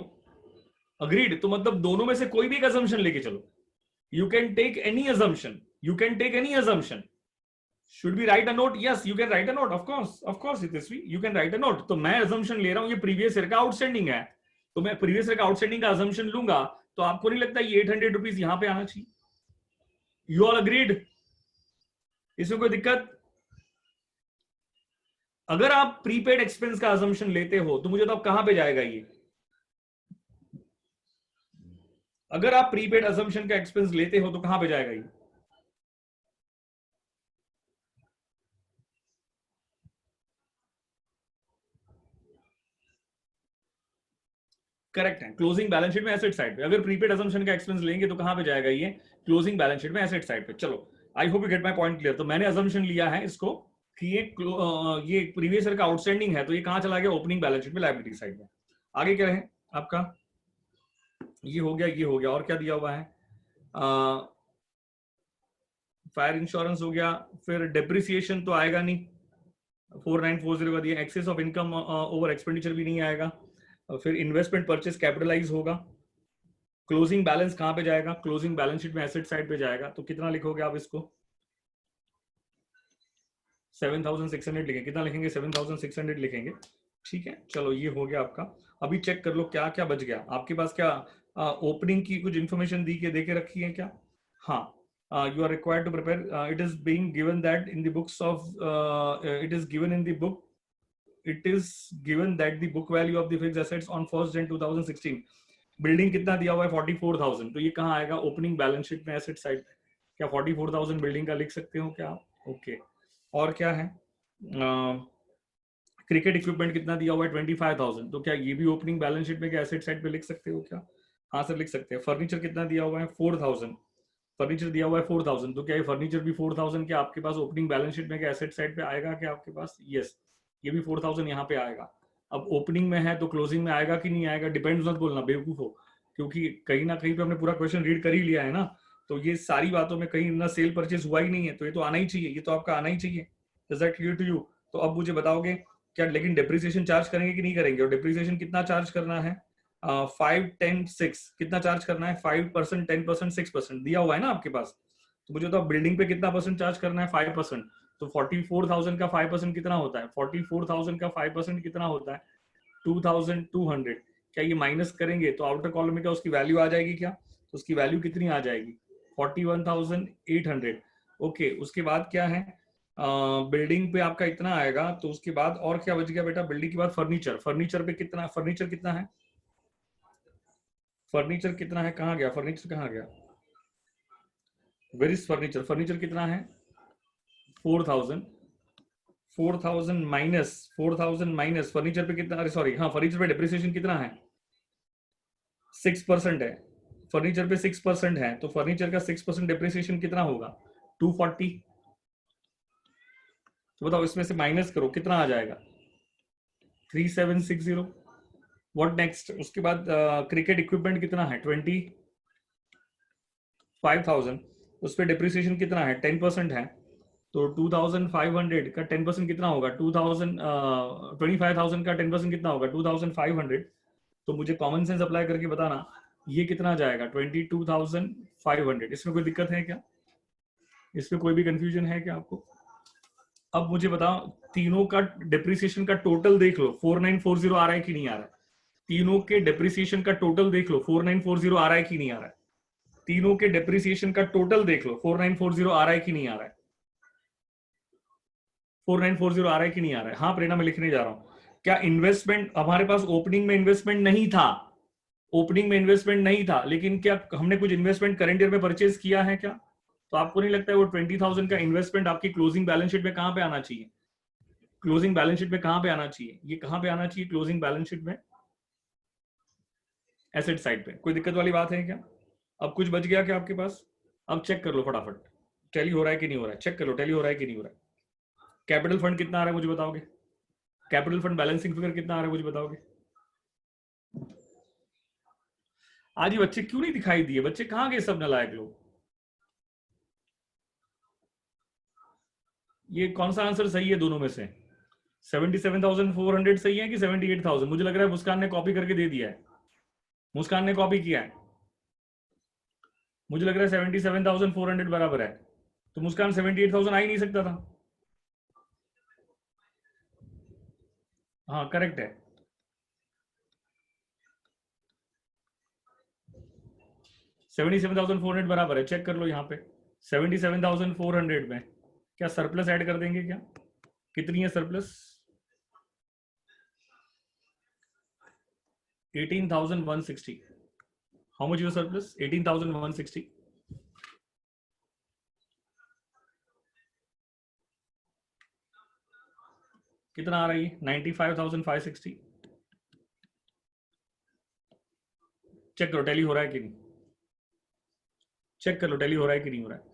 अग्रीड? तो मतलब दोनों में से कोई भी एक assumption लेके चलो। You can take any assumption, you can take any assumption। Should we write a note? Yes, you can write a note. Of course, Hitasvi, you can write a note. तो मैं assumption ले रहा हूँ ये previous year का outstanding है, तो मैं प्रीवियस ईयर का आउटस्टैंडिंग का assumption लूंगा। तो आपको नहीं लगता ये 800 रुपीज यहाँ पे आना चाहिए? You all agreed? इसमें कोई दिक्कत? अगर आप प्रीपेड एक्सपेंस का assumption लेते हो तो मुझे तो अब कहां पे जाएगा ये? अगर आप प्रीपेड assumption का एक्सपेंस लेते हो तो कहां पे जाएगा ये? करेक्ट है, क्लोजिंग बैलेंस शीट में एसेट साइड पे। अगर प्रीपेड assumption का एक्सपेंस लेंगे तो कहां पे जाएगा ये? क्लोजिंग बैलेंस शीट में एसेट साइड पे। चलो, I hope you get my point clear. तो मैंने assumption लिया है इसको कि ये प्रीवियस ईयर का आउटस्टैंडिंग है, तो ये कहां चला गया? ओपनिंग बैलेंस शीट में लायबिलिटी साइड में। आगे क्या है आपका? ये हो गया, ये हो गया, और क्या दिया हुआ है? फायर इंश्योरेंस हो गया, फिर डेप्रिसिएशन तो आएगा नहीं, 4940 का दिया। Excess of income over expenditure भी नहीं आएगा। फिर इन्वेस्टमेंट परचेस कैपिटलाइज होगा। क्लोजिंग बैलेंस कहां पे जाएगा? क्लोजिंग बैलेंस शीट में एसेट साइड पे जाएगा। तो कितना लिखोगे आप इसको? 7600 लिखेंगे। कितना लिखेंगे? 7600 लिखेंगे। ठीक है, चलो ये हो गया आपका। अभी चेक कर लो क्या क्या बच गया आपके पास। क्या ओपनिंग की कुछ इंफॉर्मेशन दी के देके रखी है क्या? हाँ, you are required to prepare, it is being given that in the books of it is given in the book, it is given that the book value of the fixed assets on 1st Jan 2016, building कितना दिया हुआ है? 44,000। तो ये कहाँ आएगा? Opening balance sheet में asset side. क्या 44,000 बिल्डिंग का लिख सकते हो क्या आप? ओके, और क्या है? क्रिकेट इक्विपमेंट कितना दिया हुआ है? 25,000। तो क्या ये भी ओपनिंग बैलेंस शीट में क्या एसेट साइड पे लिख सकते हो क्या? हाँ सर लिख सकते हैं। फर्नीचर कितना दिया हुआ है? 4,000। फर्नीचर दिया हुआ है 4,000। तो क्या ये फर्नीचर भी 4,000 क्या आपके पास ओपनिंग बैलेंस शीट में क्या एसेट साइड पे आएगा क्या आपके पास? यस, ये भी 4,000 यहाँ पे आएगा। अब ओपनिंग में है तो क्लोजिंग में आएगा कि नहीं आएगा? डिपेंड्स मत बोलना बेवकूफ हो। क्योंकि कहीं ना कहीं पे हमने पूरा क्वेश्चन रीड कर ही लिया है ना, तो ये सारी बातों में कहीं ना सेल परचेज हुआ ही नहीं है, तो ये तो आना ही चाहिए, ये तो आपका आना ही चाहिए। Is that clear to you? तो अब मुझे बताओगे क्या, लेकिन डिप्रिसिएशन चार्ज करेंगे कि नहीं करेंगे, और डिप्रिसिएशन कितना चार्ज करना है? 5, 10, 6 कितना चार्ज करना है? 5%, 10%, 6% दिया हुआ है ना आपके पास। तो मुझे तो बिल्डिंग पे कितना परसेंट चार्ज करना है? 5%। तो 44,000 का 5% कितना होता है? 44,000 का 5% कितना होता है? 2,200। क्या ये माइनस करेंगे तो आउटर कॉलम में क्या उसकी वैल्यू आ जाएगी क्या? तो उसकी वैल्यू कितनी आ जाएगी? 41,800। ओके, उसके बाद क्या है? बिल्डिंग पे आपका इतना आएगा, तो उसके बाद और क्या बच गया बेटा? बिल्डिंग के बाद फर्नीचर, फर्नीचर पे कितना, फर्नीचर कितना है? फर्नीचर कितना है? कहाँ गया फर्नीचर, कहाँ गया? Where is furniture? फर्नीचर कितना है? 4,000। 4,000 माइनस, 4,000 माइनस फर्नीचर पे कितना, अरे सॉरी, हाँ फर्नीचर पे डिप्रिसिएशन कितना है? 6% है। फर्नीचर पे 6% है, तो फर्नीचर का 6% डिप्रिसिएशन कितना होगा? 240। तो बताओ इसमें से माइनस करो, कितना आ जाएगा? 3,760। What next? उसके बाद क्रिकेट इक्विपमेंट कितना है? 25,000। उस पर डिप्रिसिएशन कितना है? 10% है, तो 2,500 का 10% कितना होगा? 25,000 का 10% कितना होगा? 2,500। तो मुझे कॉमन सेंस अप्लाई करके बताना ये कितना जाएगा? 22,500। इसमें कोई दिक्कत है क्या? इसमें कोई भी कंफ्यूजन है क्या आपको? अब मुझे बताओ, तीनों का डिप्रिसिएशन का टोटल देख लो, 4940 आ रहा है कि नहीं आ रहा है? तीनों के डिप्रिसिएशन का टोटल देख लो, 4940 आ रहा है कि नहीं आ रहा है? तीनों के डिप्रिसिएशन का टोटल देख लो, 4940 आ रहा है कि नहीं आ रहा है? 4940 आ रहा है कि नहीं आ रहा है? हाँ प्रेरणा, मैं लिखने जा रहा हूं। क्या इन्वेस्टमेंट हमारे पास ओपनिंग में इन्वेस्टमेंट नहीं था? ओपनिंग में इन्वेस्टमेंट नहीं था, लेकिन क्या हमने कुछ इन्वेस्टमेंट करंट ईयर में परचेज किया है क्या? तो आपको नहीं लगता है वो 20,000 का इन्वेस्टमेंट आपकी क्लोजिंग बैलेंस शीट में कहां पे आना चाहिए? क्लोजिंग बैलेंस शीट में कहां पे आना चाहिए? ये कहां पे आना चाहिए क्लोजिंग बैलेंस शीट में? एसेट साइड पे। कोई दिक्कत वाली बात है क्या? अब कुछ बच गया क्या आपके पास? अब चेक कर लो फटाफट, टैली हो रहा है कि नहीं हो रहा है, चेक कर लो टैली हो रहा है कि नहीं हो रहा है। कैपिटल फंड कितना आ रहा है मुझे बताओगे? कैपिटल फंड बैलेंसिंग फिगर कितना आ रहा है मुझे बताओगे? आज ये बच्चे क्यों नहीं दिखाई दिए? बच्चे कहाँ गए सब नालायक लोग? ये कौन सा आंसर सही है दोनों में से? 77,400 सही है कि 78,000? मुझे लग रहा है मुस्कान ने कॉपी करके दे दिया है। मुस्कान ने कॉपी किया है। मुझे लग रहा है 77,400 बराबर है, तो मुस्कान 78,000 आ ही नहीं सकता था। हाँ करेक्ट है। 77,400 बराबर है, चेक कर लो यहाँ पे। 77,400 में क्या सरप्लस ऐड कर देंगे क्या? कितनी है surplus? 18,160। How much your surplus? 18,160। कितना आ रही है? 95,560। चेक करो टैली हो रहा है कि नहीं, चेक कर लो टैली हो रहा है कि नहीं हो रहा है।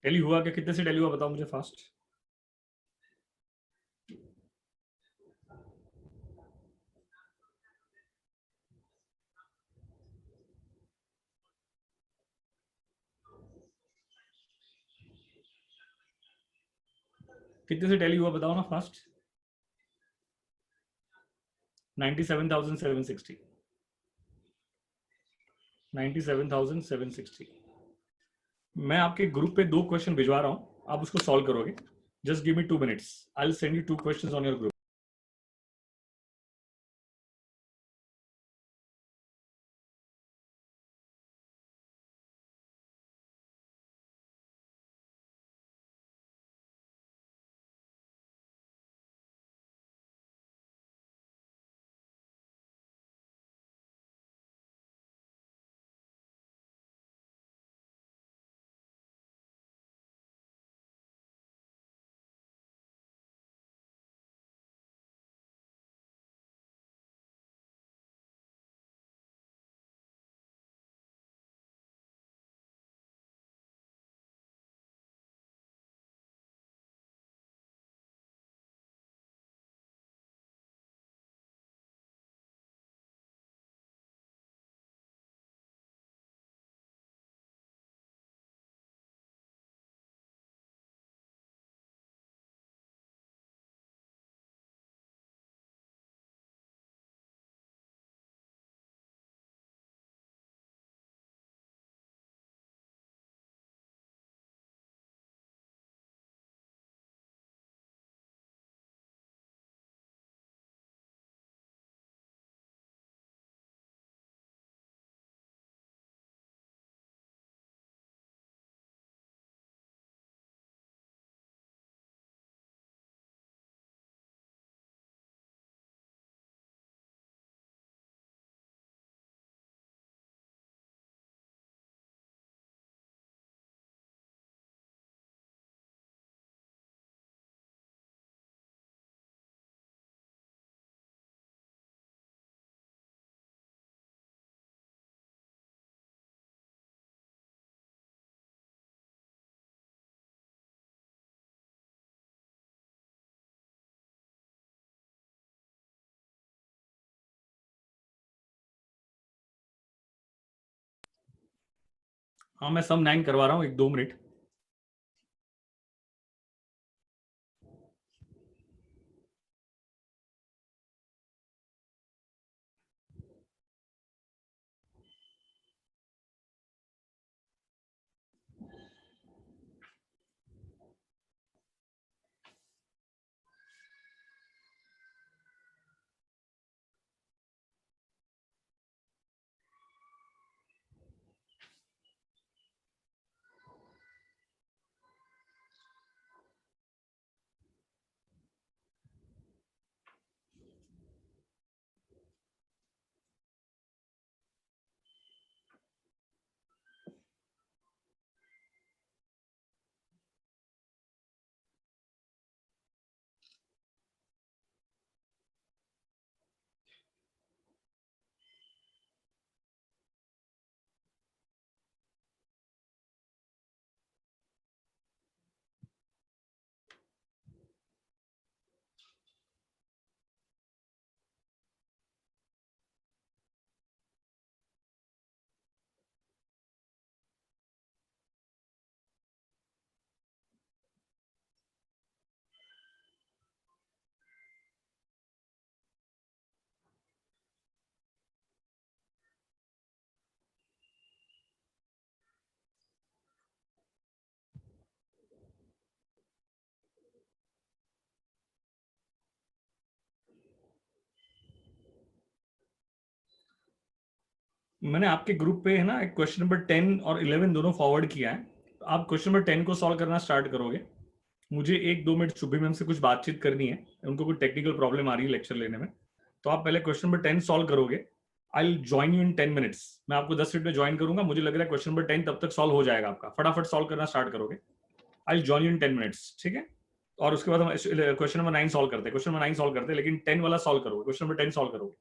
टैली हुआ क्या? कितने से टैली हुआ बताओ मुझे फास्ट। कितने से टैली हुआ बताओ ना फास्ट। 97,760। 97,760। मैं आपके ग्रुप पे दो क्वेश्चन भिजवा रहा हूं, आप उसको सॉल्व करोगे। Just give me 2 minutes, I will send you 2 questions on your group. हाँ, मैं सम 9 करवा रहा हूँ, 1-2 मिनट। मैंने आपके ग्रुप पे है ना एक क्वेश्चन नंबर 10 और 11 दोनों फॉरवर्ड किया है। तो आप क्वेश्चन नंबर 10 को सॉल्व करना स्टार्ट करोगे। मुझे 1-2 मिनट शुभी मैम से कुछ बातचीत करनी है, उनको कोई टेक्निकल प्रॉब्लम आ रही है लेक्चर लेने में। तो आप पहले क्वेश्चन नंबर 10 सॉल्व करोगे। I will join you in 10 minutes. मैं आपको 10 मिनट में ज्वाइन करूंगा। मुझे लग रहा है क्वेश्चन नंबर 10 तब तक सॉल्व हो जाएगा आपका। फटाफट सॉल्व करना स्टार्ट करोगे। I will join you in 10 minutes, ठीक है। और उसके बाद हम क्वेश्चन नंबर 9 सॉल्व करते हैं। क्वेश्चन नंबर 9 सॉल्व करते हैं, लेकिन 10 वाला सॉल्व करोगे। क्वेश्चन नंबर 10 सॉल्व करोगे।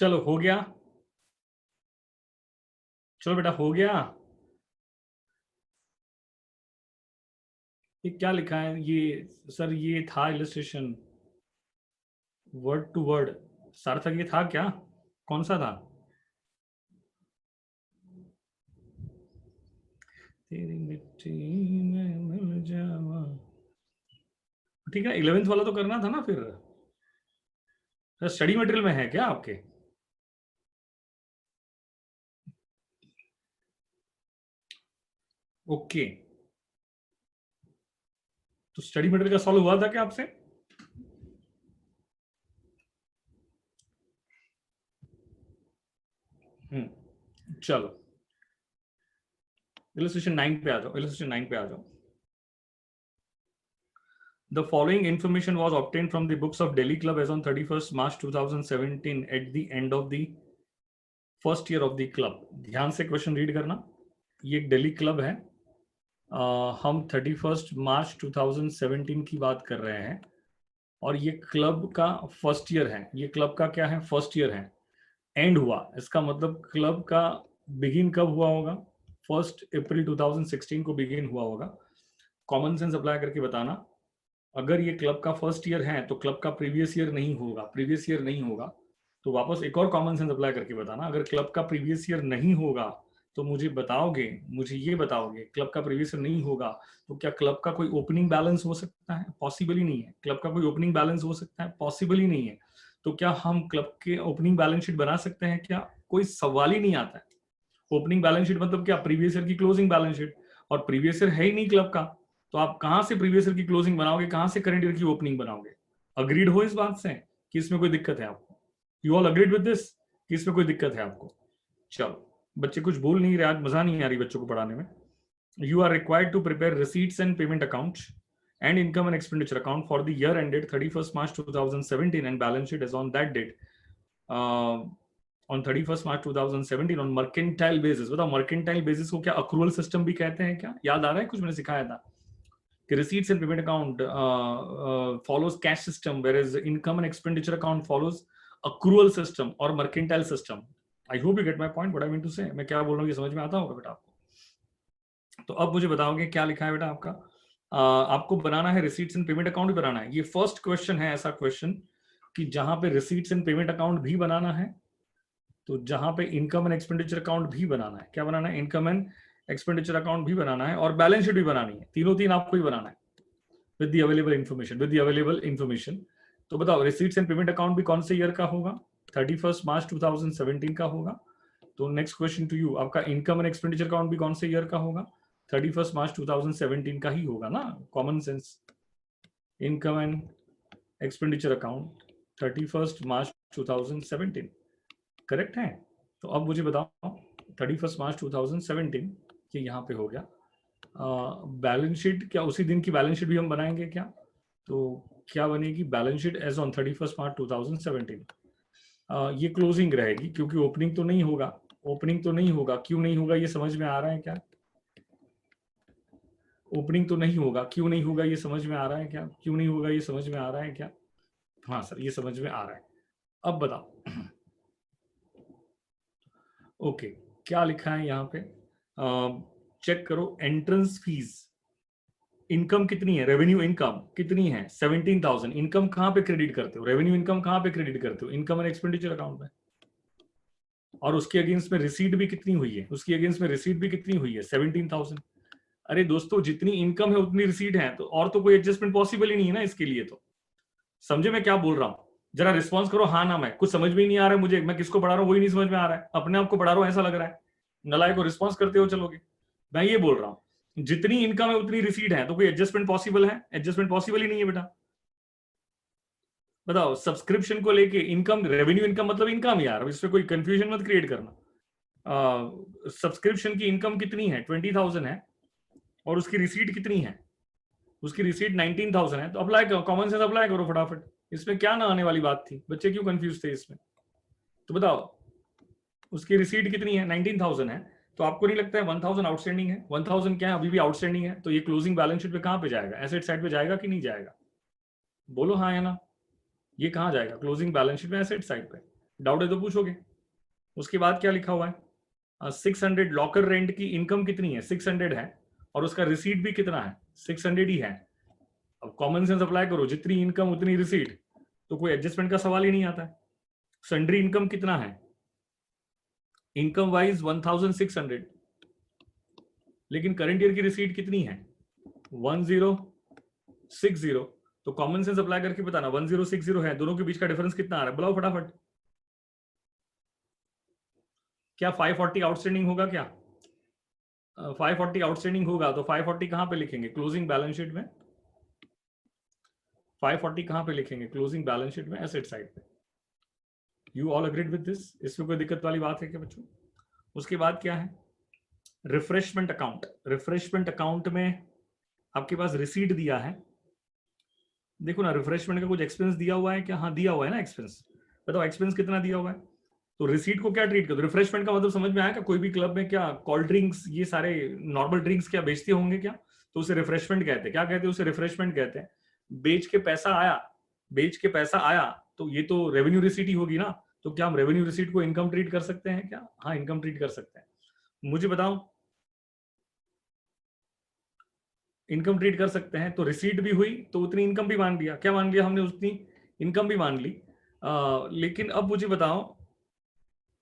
चलो हो गया, चलो बेटा हो गया। ये क्या लिखा है ये सर? ये था इलस्ट्रेशन वर्ड टू वर्ड, सार्थक ये था क्या? कौन सा था? तेरी मिट्टी में मिल जावा। ठीक है, 11th वाला तो करना था ना फिर। सर स्टडी मटेरियल में है क्या आपके? ओके, तो स्टडी मटेरियल का सॉल्व हुआ था क्या आपसे? चलो इलस्ट्रेशन 9 पे आ जाओ, इलस्ट्रेशन 9 पे आ जाओ। The following information was obtained from the books of Delhi Club as on 31st March 2017 at the end of the first year of the club. ध्यान से क्वेश्चन रीड करना। ये एक दिल्ली क्लब है। हम 31st मार्च 2017 की बात कर रहे हैं और ये क्लब का फर्स्ट ईयर है। ये क्लब का क्या है? फर्स्ट ईयर है। एंड हुआ, इसका मतलब क्लब का बिगिन कब हुआ होगा? 1 अप्रैल 2016 को बिगिन हुआ होगा। कॉमन सेंस अप्लाई करके बताना, अगर ये क्लब का फर्स्ट ईयर है तो क्लब का प्रीवियस ईयर नहीं होगा, प्रीवियस ईयर नहीं होगा। तो वापस एक और कॉमन सेंस अप्लाई करके बताना, अगर क्लब का प्रीवियस ईयर नहीं होगा तो मुझे बताओगे, मुझे ये बताओगे क्लब का प्रीवियस ईयर नहीं होगा तो क्या क्लब का कोई ओपनिंग बैलेंस हो सकता है? पॉसिबल ही नहीं है। क्लब का कोई ओपनिंग बैलेंस हो सकता है? पॉसिबल ही नहीं है। तो क्या हम क्लब के ओपनिंग बैलेंस शीट बना सकते हैं क्या? कोई सवाल ही नहीं आता है। ओपनिंग बैलेंस शीट मतलब क्या? प्रीवियस ईयर की क्लोजिंग बैलेंस शीट, और प्रीवियस ईयर है ही नहीं क्लब का, तो आप कहां से प्रीवियस ईयर की क्लोजिंग बनाओगे, कहां से करंट ईयर की ओपनिंग बनाओगे? अग्रीड हो इस बात से कि इसमें कोई दिक्कत है आपको? You all agreed with this कि इसमें कोई दिक्कत है आपको? चलो, बच्चे कुछ बोल नहीं रहे, आज मजा नहीं आ रही बच्चों को पढ़ाने में। You are required to prepare receipts and payment accounts and income and expenditure account for the year ended 31st March 2017 and balance sheet is on that date. On 31st March 2017 on mercantile basis। बताओ mercantile basis को क्या accrual system भी कहते हैं क्या? याद आ रहा है कुछ मैंने सिखाया था कि receipts and payment account follows cash system whereas income and expenditure account follows accrual system और mercantile system। I hope you get my point what I mean to say। मैं क्या बोल रहा हूँ ये समझ में आता होगा बेटा आपको? तो अब मुझे बताओगे क्या लिखा है बेटा आपका? आपको बनाना है रिसीट्स एंड पेमेंट अकाउंट भी बनाना है। ये फर्स्ट क्वेश्चन है ऐसा क्वेश्चन कि जहां पे रिसीट्स एंड पेमेंट अकाउंट भी बनाना है, तो जहां पे इनकम एंड एक्सपेंडिचर अकाउंट भी बनाना है। क्या बनाना है? इनकम एंड एक्सपेंडिचर अकाउंट भी बनाना है और बैलेंस शीट भी बनानी है। तीनों तीन आपको ही बनाना है with the available information, with the available information. तो बताओ रिसीट्स एंड पेमेंट अकाउंट भी कौन से ईयर का होगा? 31st मार्च 2017 का होगा। तो नेक्स्ट क्वेश्चन टू यू, आपका इनकम एंड एक्सपेंडिचर अकाउंट भी कौन से ईयर का होगा? 31st मार्च 2017 का ही होगा ना? Common sense. Income and expenditure account 31st March 2017 correct है। तो अब मुझे बताओ 31st मार्च 2017 ये यहाँ पे हो गया। बैलेंस शीट क्या उसी दिन की बैलेंस शीट भी हम बनाएंगे क्या? तो क्या बनेगी balance sheet as on 31st March 2017? ये क्लोजिंग रहेगी क्योंकि ओपनिंग तो नहीं होगा। ओपनिंग तो नहीं होगा, क्यों नहीं होगा ये समझ में आ रहा है क्या? ओपनिंग तो नहीं होगा, क्यों नहीं होगा ये समझ में आ रहा है क्या? क्यों नहीं होगा ये समझ में आ रहा है क्या? हाँ सर ये समझ में आ रहा है। अब बताओ ओके क्या लिखा है यहाँ पे? चेक करो एंट्रेंस फीस। इनकम कितनी है? रेवेन्यू इनकम कितनी है? 17,000। इनकम कहाँ पे क्रेडिट करते हो? रेवेन्यू इनकम कहाँ पे क्रेडिट करते हो? इनकम एंड एक्सपेंडिचर अकाउंट में। और उसके अगेंस्ट में रिसीट भी कितनी हुई है? उसकी अगेंस्ट में रिसीट भी कितनी हुई है? 17,000। अरे दोस्तों जितनी इनकम है उतनी रिसीट है, तो और तो कोई एडजस्टमेंट पॉसिबल ही नहीं है ना इसके लिए। तो समझे मैं क्या बोल रहा हूँ? जरा रिस्पॉन्स करो हाँ ना। मैं कुछ समझ में ही नहीं आ रहा है मुझे, मैं किसको पढ़ा रहा हूँ वही नहीं समझ में आ रहा है। अपने आप को पढ़ा रहा हूँ ऐसा लग रहा है। नलायक को रिस्पॉन्स करते हो चलोगे। मैं ये बोल रहा हूँ जितनी इनकम है उतनी रिसीट है, तो कोई एडजस्टमेंट पॉसिबल है? एडजस्टमेंट पॉसिबल ही नहीं है बेटा। बताओ सब्सक्रिप्शन को लेके इनकम, रेवेन्यू इनकम मतलब इनकम यार, इसमें कोई कंफ्यूजन मत क्रिएट करना। सब्सक्रिप्शन की इनकम कितनी है? 20,000 है और उसकी रिसीट कितनी है? उसकी रिसीट 19,000 है। तो अप्लाई करो, कॉमन सेंस अप्लाई करो फटाफट। इसमें क्या ना आने वाली बात थी? बच्चे क्यों कंफ्यूज थे इसमें? तो बताओ उसकी रिसीट कितनी है? 19,000 है। तो आपको नहीं लगता है 1,000 आउटस्टैंडिंग है? 1,000 क्या है अभी भी आउटस्टैंडिंग है, तो ये क्लोजिंग बैलेंस शीट पे कहां पे जाएगा? एसेट साइड पे जाएगा कि नहीं जाएगा? बोलो हाँ या ना। ये कहां जाएगा? क्लोजिंग बैलेंस शीट में एसेट साइड पे। डाउट है तो पूछोगे। उसके बाद क्या लिखा हुआ है, 600 लॉकर रेंट की इनकम कितनी है, 600 है, और उसका रिसीट भी कितना है, 600 ही है। अब कॉमन सेंस अप्लाई करो, जितनी इनकम उतनी रिसीट, तो कोई एडजस्टमेंट का सवाल ही नहीं आता है। सन्ड्री इनकम कितना है, इनकम वाइज 1600, लेकिन करंट ईयर की रिसीट कितनी है 1060। तो कॉमन सेंस अप्लाई करके बताना 1060 है, दोनों के बीच का डिफरेंस कितना आ रहा है, बुलाओ फटाफट। क्या 540 आउटस्टैंडिंग होगा क्या, 540 आउटस्टैंडिंग होगा तो 540 कहां पे लिखेंगे, क्लोजिंग बैलेंस शीट में। 540 कहां पे लिखेंगे, क्लोजिंग बैलेंस शीट में, एसेट साइड पे। You all agreed with this, इसमें कोई दिक्कत वाली बात है क्या बच्चों। उसके बाद क्या है, रिफ्रेशमेंट अकाउंट। रिफ्रेशमेंट अकाउंट में आपके पास रिसीट दिया है, देखो ना रिफ्रेशमेंट का कुछ एक्सपेंस दिया हुआ है क्या, हाँ दिया हुआ है ना एक्सपेंस, बताओ एक्सपेंस कितना दिया हुआ है। तो रिसीट को क्या ट्रीट करो, रिफ्रेशमेंट का मतलब समझ में आया क्या, कोई भी क्लब में क्या कोल्ड ड्रिंक्स ये सारे नॉर्मल ड्रिंक्स क्या बेचते होंगे क्या, तो उसे रिफ्रेशमेंट कहते हैं, क्या कहते हैं उसे, रिफ्रेशमेंट कहते हैं। बेच के पैसा आया, बेच के पैसा आया तो ये तो रेवेन्यू रिसीट ही होगी ना, तो क्या हम रेवेन्यू रिसीट को इनकम ट्रीट कर सकते हैं क्या, हाँ इनकम ट्रीट कर सकते हैं। मुझे बताओ, इनकम ट्रीट कर सकते हैं, तो रिसीट भी हुई तो उतनी इनकम भी मान लिया, क्या मान लिया हमने, उतनी इनकम भी मान ली। लेकिन अब मुझे बताओ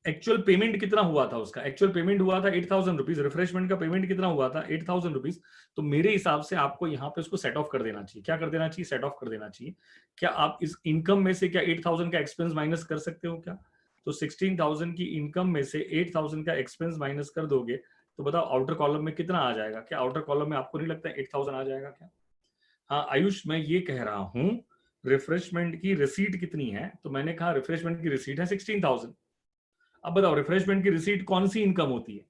एक्चुअल पेमेंट कितना हुआ था, उसका एक्चुअल पेमेंट हुआ था 8000 रुपीज, रिफ्रेशमेंट का पेमेंट कितना हुआ था 8000 रुपीज। तो मेरे हिसाब से आपको यहाँ पे उसको सेट ऑफ कर देना चाहिए, क्या कर देना चाहिए, सेट ऑफ कर देना चाहिए। क्या आप इस इनकम में से क्या 8000 का एक्सपेंस माइनस कर सकते हो क्या, तो 16000 की इनकम में से 8000 का एक्सपेंस माइनस कर दोगे तो बताओ आउटर कॉलम में कितना आ जाएगा, क्या आउटर कॉलम में आपको नहीं लगता 8000 आ जाएगा क्या। हाँ आयुष मैं ये कह रहा हूं रिफ्रेशमेंट की रिसीट कितनी है, तो मैंने कहा रिफ्रेशमेंट की रिसीट है 16000। अब बताओ रिफ्रेशमेंट की रिसीट कौन सी इनकम होती है,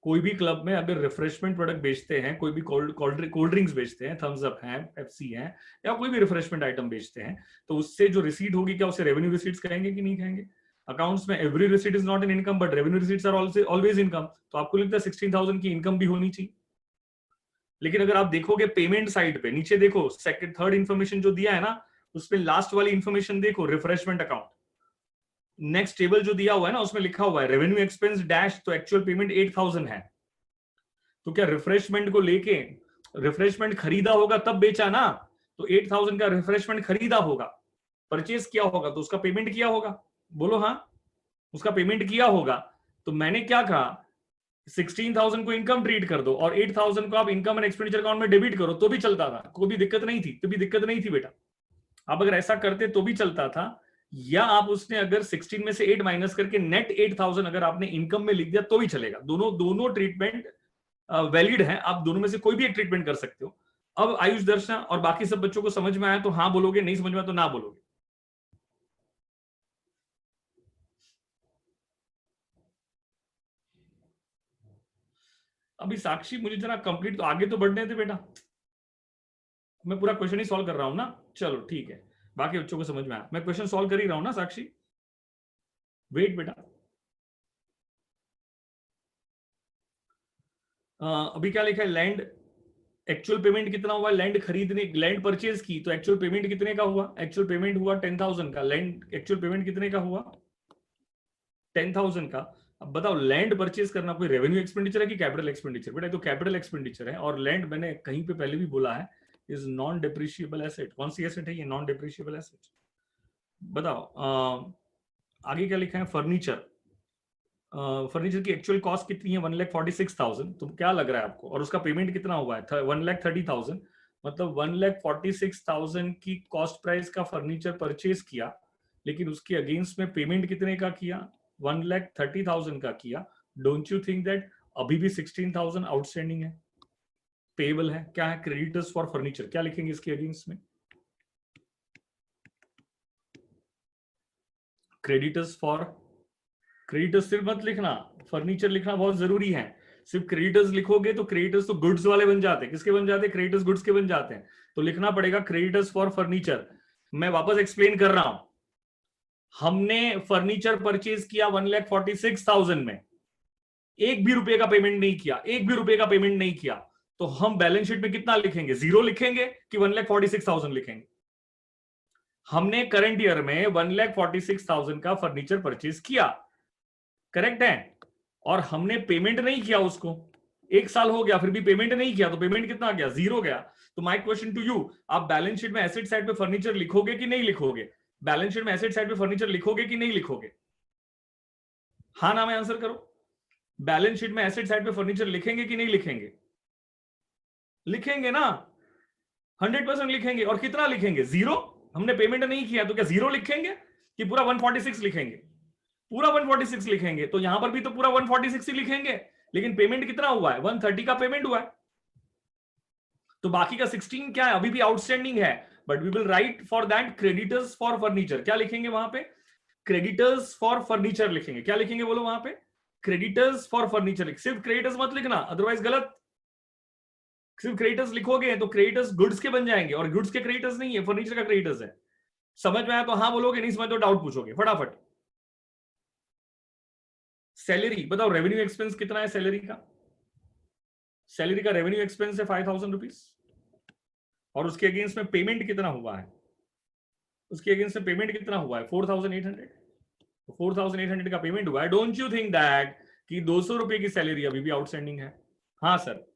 कोई भी क्लब में अगर रिफ्रेशमेंट प्रोडक्ट बेचते हैं, कोई भी कोल्ड ड्रिंक्स बेचते हैं, थम्स अप है, पेप्सी है, या कोई भी रिफ्रेशमेंट आइटम बेचते हैं, तो उससे जो रिसीट होगी क्या उसे रेवेन्यू रिसीट्स कहेंगे कि नहीं कहेंगे। अकाउंट्स में every receipt is not an income but revenue receipts are always income, तो आपको लगता है 16000 की इनकम भी होनी चाहिए। लेकिन अगर आप देखोगे पेमेंट साइड पे नीचे देखो, सेकंड थर्ड इन्फॉर्मेशन जो दिया है ना, उसमें लास्ट वाली इन्फॉर्मेशन देखो, रिफ्रेशमेंट अकाउंट, नेक्स्ट टेबल जो दिया हुआ है ना उसमें लिखा हुआ है रेवेन्यू एक्सपेंस डैश, तो एक्चुअल पेमेंट 8000 है। तो क्या रिफ्रेशमेंट को लेके, रिफ्रेशमेंट खरीदा होगा तब बेचा ना, तो 8000 का रिफ्रेशमेंट खरीदा होगा, परचेज किया होगा तो उसका पेमेंट किया होगा, बोलो हाँ, उसका पेमेंट किया होगा। तो मैंने क्या कहा 16000 को इनकम ट्रीट कर दो और 8000 को आप इनकम एंड एक्सपेंडिचर अकाउंट में डेबिट करो तो भी चलता था, कोई भी दिक्कत नहीं थी, तो भी दिक्कत नहीं थी बेटा। आप अगर ऐसा करते तो भी चलता था, या आप उसने अगर 16 में से 8 माइनस करके नेट 8000 अगर आपने इनकम में लिख दिया तो भी चलेगा, दोनों दोनों ट्रीटमेंट वैलिड है, आप दोनों में से कोई भी एक ट्रीटमेंट कर सकते हो। अब आयुष दर्शना और बाकी सब बच्चों को समझ में आया तो हाँ बोलोगे, नहीं समझ में आया तो ना बोलोगे। अभी साक्षी मुझे जरा कंप्लीट तो आगे तो बढ़ने थे बेटा, मैं पूरा क्वेश्चन ही सॉल्व कर रहा हूं ना, चलो ठीक है, बाकी बच्चों को समझ में आया, मैं क्वेश्चन सॉल्व कर ही रहा हूं ना साक्षी, वेट बेटा। अभी क्या लिखा है, लैंड एक्चुअल पेमेंट कितना हुआ, लैंड खरीदने, लैंड परचेज की तो एक्चुअल पेमेंट कितने का हुआ, एक्चुअल पेमेंट हुआ 10000 का, लैंड एक्चुअल पेमेंट कितने का हुआ 10000 का। अब बताओ लैंड परचेज करना कोई रेवेन्यू एक्सपेंडिचर है कि कैपिटल एक्सपेंडिचर, बेटा तो कैपिटल एक्सपेंडिचर है, और लैंड मैंने कहीं पे पहले भी बोला है इज नॉन डिप्रिशिएबल एसेट, कौन सी एसेट है ये, नॉन डिप्रिशिएबल एसेट। बताओ आगे क्या लिखा है, फर्नीचर, फर्नीचर की एक्चुअल कॉस्ट कितनी है 1,46,000, तो क्या लग रहा है आपको, और उसका पेमेंट कितना हुआ है 1,30,000, मतलब 1,46,000 की कॉस्ट प्राइस का फर्नीचर परचेज किया, लेकिन उसके अगेंस्ट में पेमेंट कितने का किया 1,30,000 का किया। डोंट यू थिंक दैट अभी भी 16,000 आउटस्टैंडिंग है, पेबल है, क्या है, क्रेडिटर्स फॉर फर्नीचर, क्या लिखेंगे इसके अगेंस्ट में, क्रेडिटर्स फॉर, क्रेडिटर्स सिर्फ मत लिखना, फर्नीचर लिखना बहुत जरूरी है, सिर्फ क्रेडिटर्स लिखोगे तो क्रेडिटर्स तो गुड्स वाले बन जाते हैं, किसके बन जाते हैं, क्रेडिटर्स गुड्स के बन जाते हैं, तो लिखना पड़ेगा क्रेडिटर्स फॉर फर्नीचर। मैं वापस एक्सप्लेन कर रहा हूं, हमने फर्नीचर परचेज किया 1,46,000 में, एक भी रुपए का पेमेंट नहीं किया, एक भी रुपए का पेमेंट नहीं किया, तो हम बैलेंस शीट में कितना लिखेंगे, 0 लिखेंगे कि 1,46,000 लिखेंगे। हमने करंट ईयर में 1,46,000 का फर्नीचर परचेज किया, करेक्ट है, और हमने पेमेंट नहीं किया उसको, 1 साल हो गया फिर भी पेमेंट नहीं किया, तो पेमेंट कितना गया, 0 गया। तो माय क्वेश्चन टू यू, आप बैलेंस शीट में एसेट साइड पे फर्नीचर लिखोगे कि नहीं लिखोगे? बैलेंस शीट में एसेट साइड पे फर्नीचर लिखोगे कि नहीं लिखोगे? हाँ ना में आंसर करो। बैलेंस शीट में एसेट साइड पे फर्नीचर लिखेंगे कि नहीं लिखेंगे? लिखेंगे ना, 100% लिखेंगे। और कितना लिखेंगे? 0। हमने पेमेंट नहीं किया तो क्या 0 लिखेंगे कि पूरा 146 लिखेंगे? पूरा 146 लिखेंगे। तो यहां पर भी तो पूरा 146 ही लिखेंगे, लेकिन पेमेंट कितना हुआ है? 130 का पेमेंट हुआ है, तो बाकी का 16 क्या है? अभी भी आउटस्टैंडिंग है, but we will write for that creditors for furniture. क्या लिखेंगे वहां पे? क्रेडिटर्स फॉर फर्नीचर लिखेंगे। क्या लिखेंगे बोलो वहां पे? Creditors for furniture. सिर्फ क्रेडिटर्स मत लिखना, अदरवाइज गलत। सिर्फ क्रेडिटर्स लिखोगे तो क्रेडिटर्स गुड्स के बन जाएंगे, और गुड्स के क्रेडिटर्स नहीं है, फर्नीचर का क्रेडिटर्स है। समझ में आया तो हाँ बोलोगे, नहीं समझ तो डाउट पूछोगे फटाफट। सैलरी बताओ, रेवेन्यू एक्सपेंस कितना है सैलरी का? सैलरी का रेवेन्यू एक्सपेंस है 5,000 रुपीज, और उसके अगेंस्ट में पेमेंट कितना हुआ है? उसके अगेंस्ट में पेमेंट कितना हुआ है? 4,800। 4,800 का पेमेंट हुआ है। डोंट यू थिंक दैट कि 200 रुपए की सैलरी अभी भी आउटस्टैंडिंग है? हाँ सर।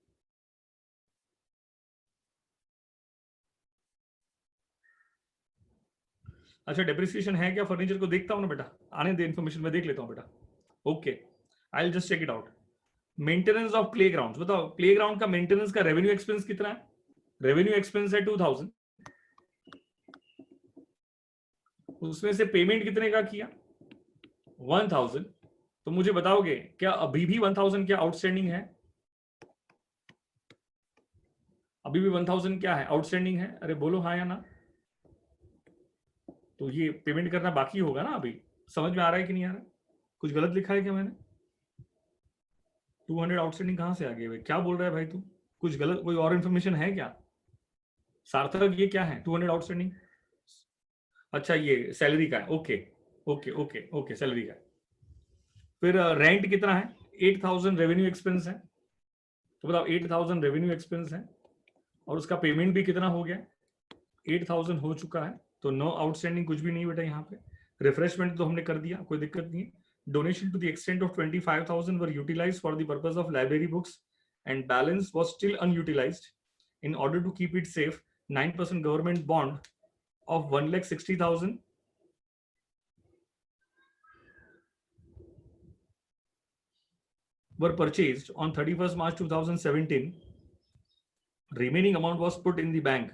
अच्छा, डेप्रिसिएशन है क्या? फर्नीचर को देखता हूं ना बेटा, आने दे इन्फॉर्मेशन, में देख लेता हूं बेटा। Okay, I will just check it out. Maintenance of playground बताओ, प्ले ग्राउंड का मेंटेनेंस का रेवेन्यू एक्सपेंस कितना है? रेवेन्यू एक्सपेंस है 2,000, उसमें से पेमेंट कितने का किया? 1,000। तो मुझे बताओगे क्या अभी भी 1,000 क्या आउटस्टैंडिंग है? अभी भी 1,000 क्या है? आउटस्टैंडिंग है। अरे बोलो हाँ या ना। तो ये पेमेंट करना बाकी होगा ना अभी। समझ में आ रहा है कि नहीं आ रहा? कुछ गलत लिखा है क्या मैंने? 200 आउटस्टैंडिंग कहां से आ गए? क्या बोल रहा है भाई तू? कुछ गलत, कोई और इन्फॉर्मेशन है क्या? सार्थक ये क्या है 200 आउटस्टैंडिंग? अच्छा ये सैलरी का है, okay okay okay okay, salary का है। फिर रेंट कितना है? 8,000 रेवेन्यू एक्सपेंस है। तो बताओ 8,000 रेवेन्यू एक्सपेंस है, और उसका पेमेंट भी कितना हो गया? 8,000 हो चुका है, तो नो आउटस्टैंडिंग कुछ भी नहीं बेटा यहाँ पे। रिफ्रेशमेंट तो हमने कर दिया, कोई दिक्कत नहीं है। Donation to the extent of 25,000 were utilised for the purpose of library books and balance was still unutilised. In order to keep it safe, 9% government bond of 1,60,000 were purchased on 31st March 2017. Remaining amount was put in the bank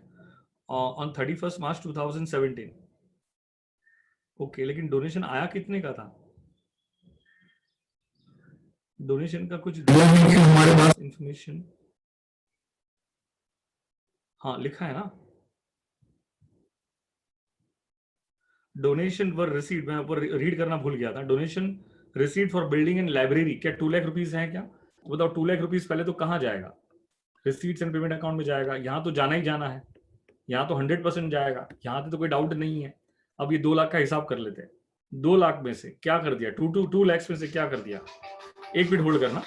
on 31st March 2017. Okay, लेकिन donation आया कितने का था? Donation का कुछ हमारे पास information, हाँ लिखा है ना, डोनेशन वर रिसीव्ड। मैं ऊपर रीड करना भूल गया था। Donation received for building and library, क्या 2 लाख रुपीज है क्या? बताओ 2 लाख रुपीज पहले तो कहाँ जाएगा? रिसीट्स एंड पेमेंट अकाउंट में जाएगा, यहाँ तो जाना ही जाना है, यहाँ तो 100% जाएगा, यहाँ पे तो कोई डाउट नहीं है। अब ये 2 लाख का हिसाब कर लेते हैं। 2 लाख में से क्या कर दिया? 2 लैक्स में से क्या कर दिया? एक मिनट होल्ड करना।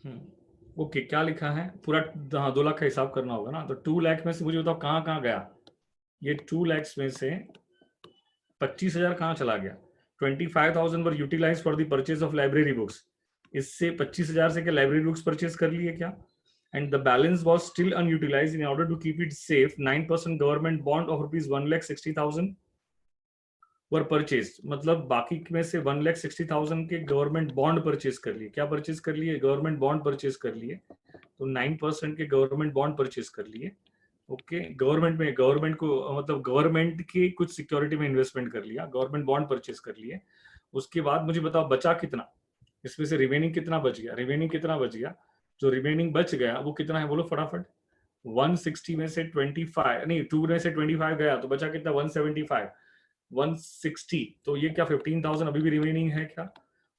ओके, क्या लिखा है पूरा? हाँ, 2 लाख का हिसाब करना होगा ना, तो 2 लाख में से मुझे बताओ कहाँ कहाँ गया ये 2 लाख में से 25,000 कहाँ चला गया? 25,000 were utilised for the purchase of library books. इससे 25,000 से क्या लाइब्रेरी बुक्स परचेज कर लिए क्या? And the balance was still unutilised in order to keep it safe 9% government bond of rupees 1,60,000 were purchase. मतलब बाकी में से 1,60,000 के गवर्नमेंट बॉन्ड परचेज कर लिए। क्या परचेज कर लिए? गवर्नमेंट बॉन्ड परचेज कर लिए। तो 9% के गवर्नमेंट बॉन्ड परचेज कर लिए। ओके, गवर्नमेंट को मतलब गवर्नमेंट की कुछ सिक्योरिटी में इन्वेस्टमेंट कर लिया, गवर्नमेंट बॉन्ड परचेज कर लिए। उसके बाद मुझे बताओ बचा कितना, इसमें से रिमेनिंग कितना बच गया? रिमेनिंग कितना बच गया? जो रिमेनिंग बच गया वो कितना है बोलो फटाफट। 160 में से 25 नहीं, 2 में से 25 गया तो बचा कितना? 175। 160, तो ये क्या 15,000 अभी भी रिमेनिंग है क्या?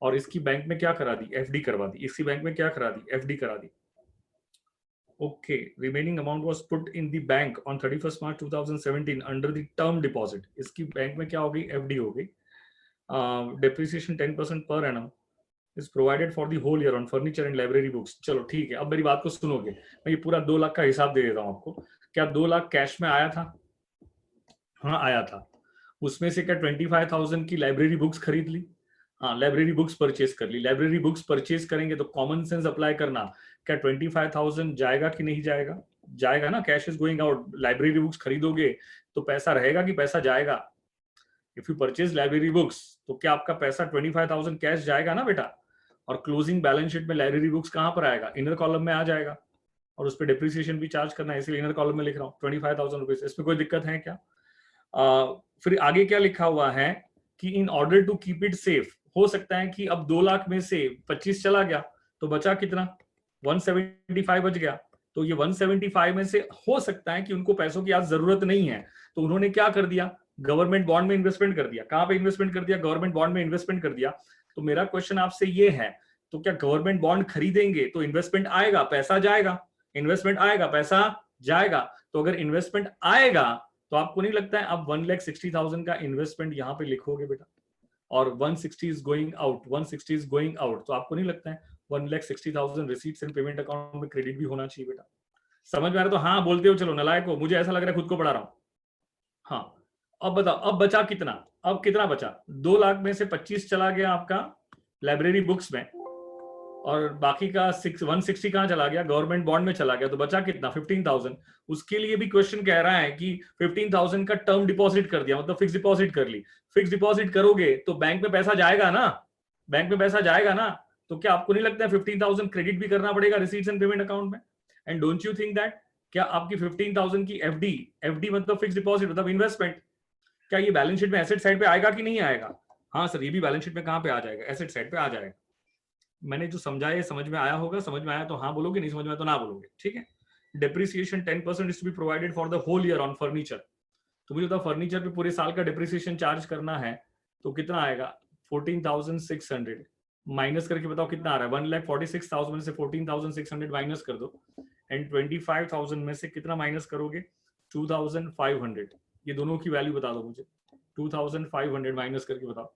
और इसकी बैंक में क्या करा दी? एफडी करवा दी। इसकी बैंक में क्या करा दी? एफडी करा दी। Okay, remaining amount was put in the bank on 31 March 2017 under the term deposit. इसकी बैंक में क्या हो गई? एफडी हो गई। Depreciation 10% per annum is provided for the whole year on furniture and library books. चलो ठीक है, अब मेरी बात को सुनोगे। मैं ये पूरा 2 लाख का हिसाब दे देता हूँ आपको। क्या 2 लाख कैश में आया था? हाँ आया था। उसमें से क्या 25,000 की लाइब्रेरी बुक्स खरीद ली? हाँ, लाइब्रेरी बुक्स परचेज कर ली। लाइब्रेरी बुक्स परचेज करेंगे तो कॉमन सेंस अप्लाई करना, क्या 25,000 जाएगा कि नहीं जाएगा? जाएगा ना, cash is going out. Library books खरीदोगे तो पैसा रहेगा कि पैसा जाएगा? If you purchase library books तो क्या आपका पैसा 25,000 कैश जाएगा ना बेटा? और क्लोजिंग बैलेंस शीट में लाइब्रेरी बुक्स कहाँ पर आएगा? इनर कॉलम में आ जाएगा, और उस पर डिप्रिसिएशन भी चार्ज करना है, इसलिए इनर कॉलम में लिख रहा हूँ 25,000 रुपीज। इसमें कोई दिक्कत है क्या? फिर आगे क्या लिखा हुआ है कि in order to keep it safe, हो सकता है कि अब 2 लाख में से 25 चला गया तो बचा कितना? 175 बच गया। तो ये 175 में से हो सकता है कि उनको पैसों की आज जरूरत नहीं है, तो उन्होंने क्या कर दिया? गवर्नमेंट बॉन्ड में इन्वेस्टमेंट कर दिया। कहां पे इन्वेस्टमेंट कर दिया? गवर्नमेंट बॉन्ड में इन्वेस्टमेंट कर दिया। तो मेरा क्वेश्चन आपसे ये है, तो क्या गवर्नमेंट बॉन्ड खरीदेंगे तो इन्वेस्टमेंट आएगा, पैसा जाएगा? इन्वेस्टमेंट आएगा, पैसा जाएगा। तो अगर इन्वेस्टमेंट आएगा तो आपको नहीं लगता है आप 1,60,000 का इन्वेस्टमेंट यहां पे लिखोगे बेटा, और 160 is going out, 160 is going out, तो आपको नहीं लगता है 1,60,000 रिसीट्स एंड पेमेंट अकाउंट में क्रेडिट भी होना चाहिए बेटा? समझ में आ रहा? तो हाँ बोलते हो, चलो नलायक हो, मुझे ऐसा लग रहा है खुद को पढ़ा रहा हूं। हाँ, अब बताओ अब बचा कितना? अब कितना बचा? 2 लाख में से 25 चला गया आपका लाइब्रेरी बुक्स में, और बाकी का 160 कहाँ चला गया? गवर्नमेंट बॉन्ड में चला गया। तो बचा कितना? 15,000। उसके लिए भी क्वेश्चन कह रहा है कि 15,000 का टर्म डिपॉजिट कर दिया, मतलब फिक्स डिपॉजिट कर ली। फिक्स डिपॉजिट करोगे तो बैंक में पैसा जाएगा ना, बैंक में पैसा जाएगा ना। तो क्या आपको नहीं लगता है 15,000 क्रेडिट भी करना पड़ेगा रिसीट्स एंड पेमेंट अकाउंट में? And don't you think that क्या आपकी 15,000 की एफडी, एफडी मतलब फिक्स डिपॉजिट मतलब इन्वेस्टमेंट, क्या ये बैलेंस शीट में एसेट साइड पे आएगा कि नहीं आएगा? हाँ सर, ये भी बैलेंस शीट में कहां पे आ जाएगा? एसेट साइड पे आ जाएगा। मैंने जो समझाया समझ में आया होगा? समझ में आया तो हाँ बोलोगे, नहीं समझ में आया तो ना बोलोगे, ठीक है? Depreciation 10% is to be provided for the whole year on furniture. तो मुझे बताओ फर्नीचर पे पूरे साल का डेप्रिसिएशन चार्ज करना है तो कितना आएगा? 14,600 माइनस करके बताओ कितना आ रहा है? 1,46,000 में से 14,600 माइनस कर दो, एंड 25,000 में से कितना माइनस करोगे? 2,500। ये दोनों की वैल्यू बता दो मुझे, 2,500 माइनस करके बताओ।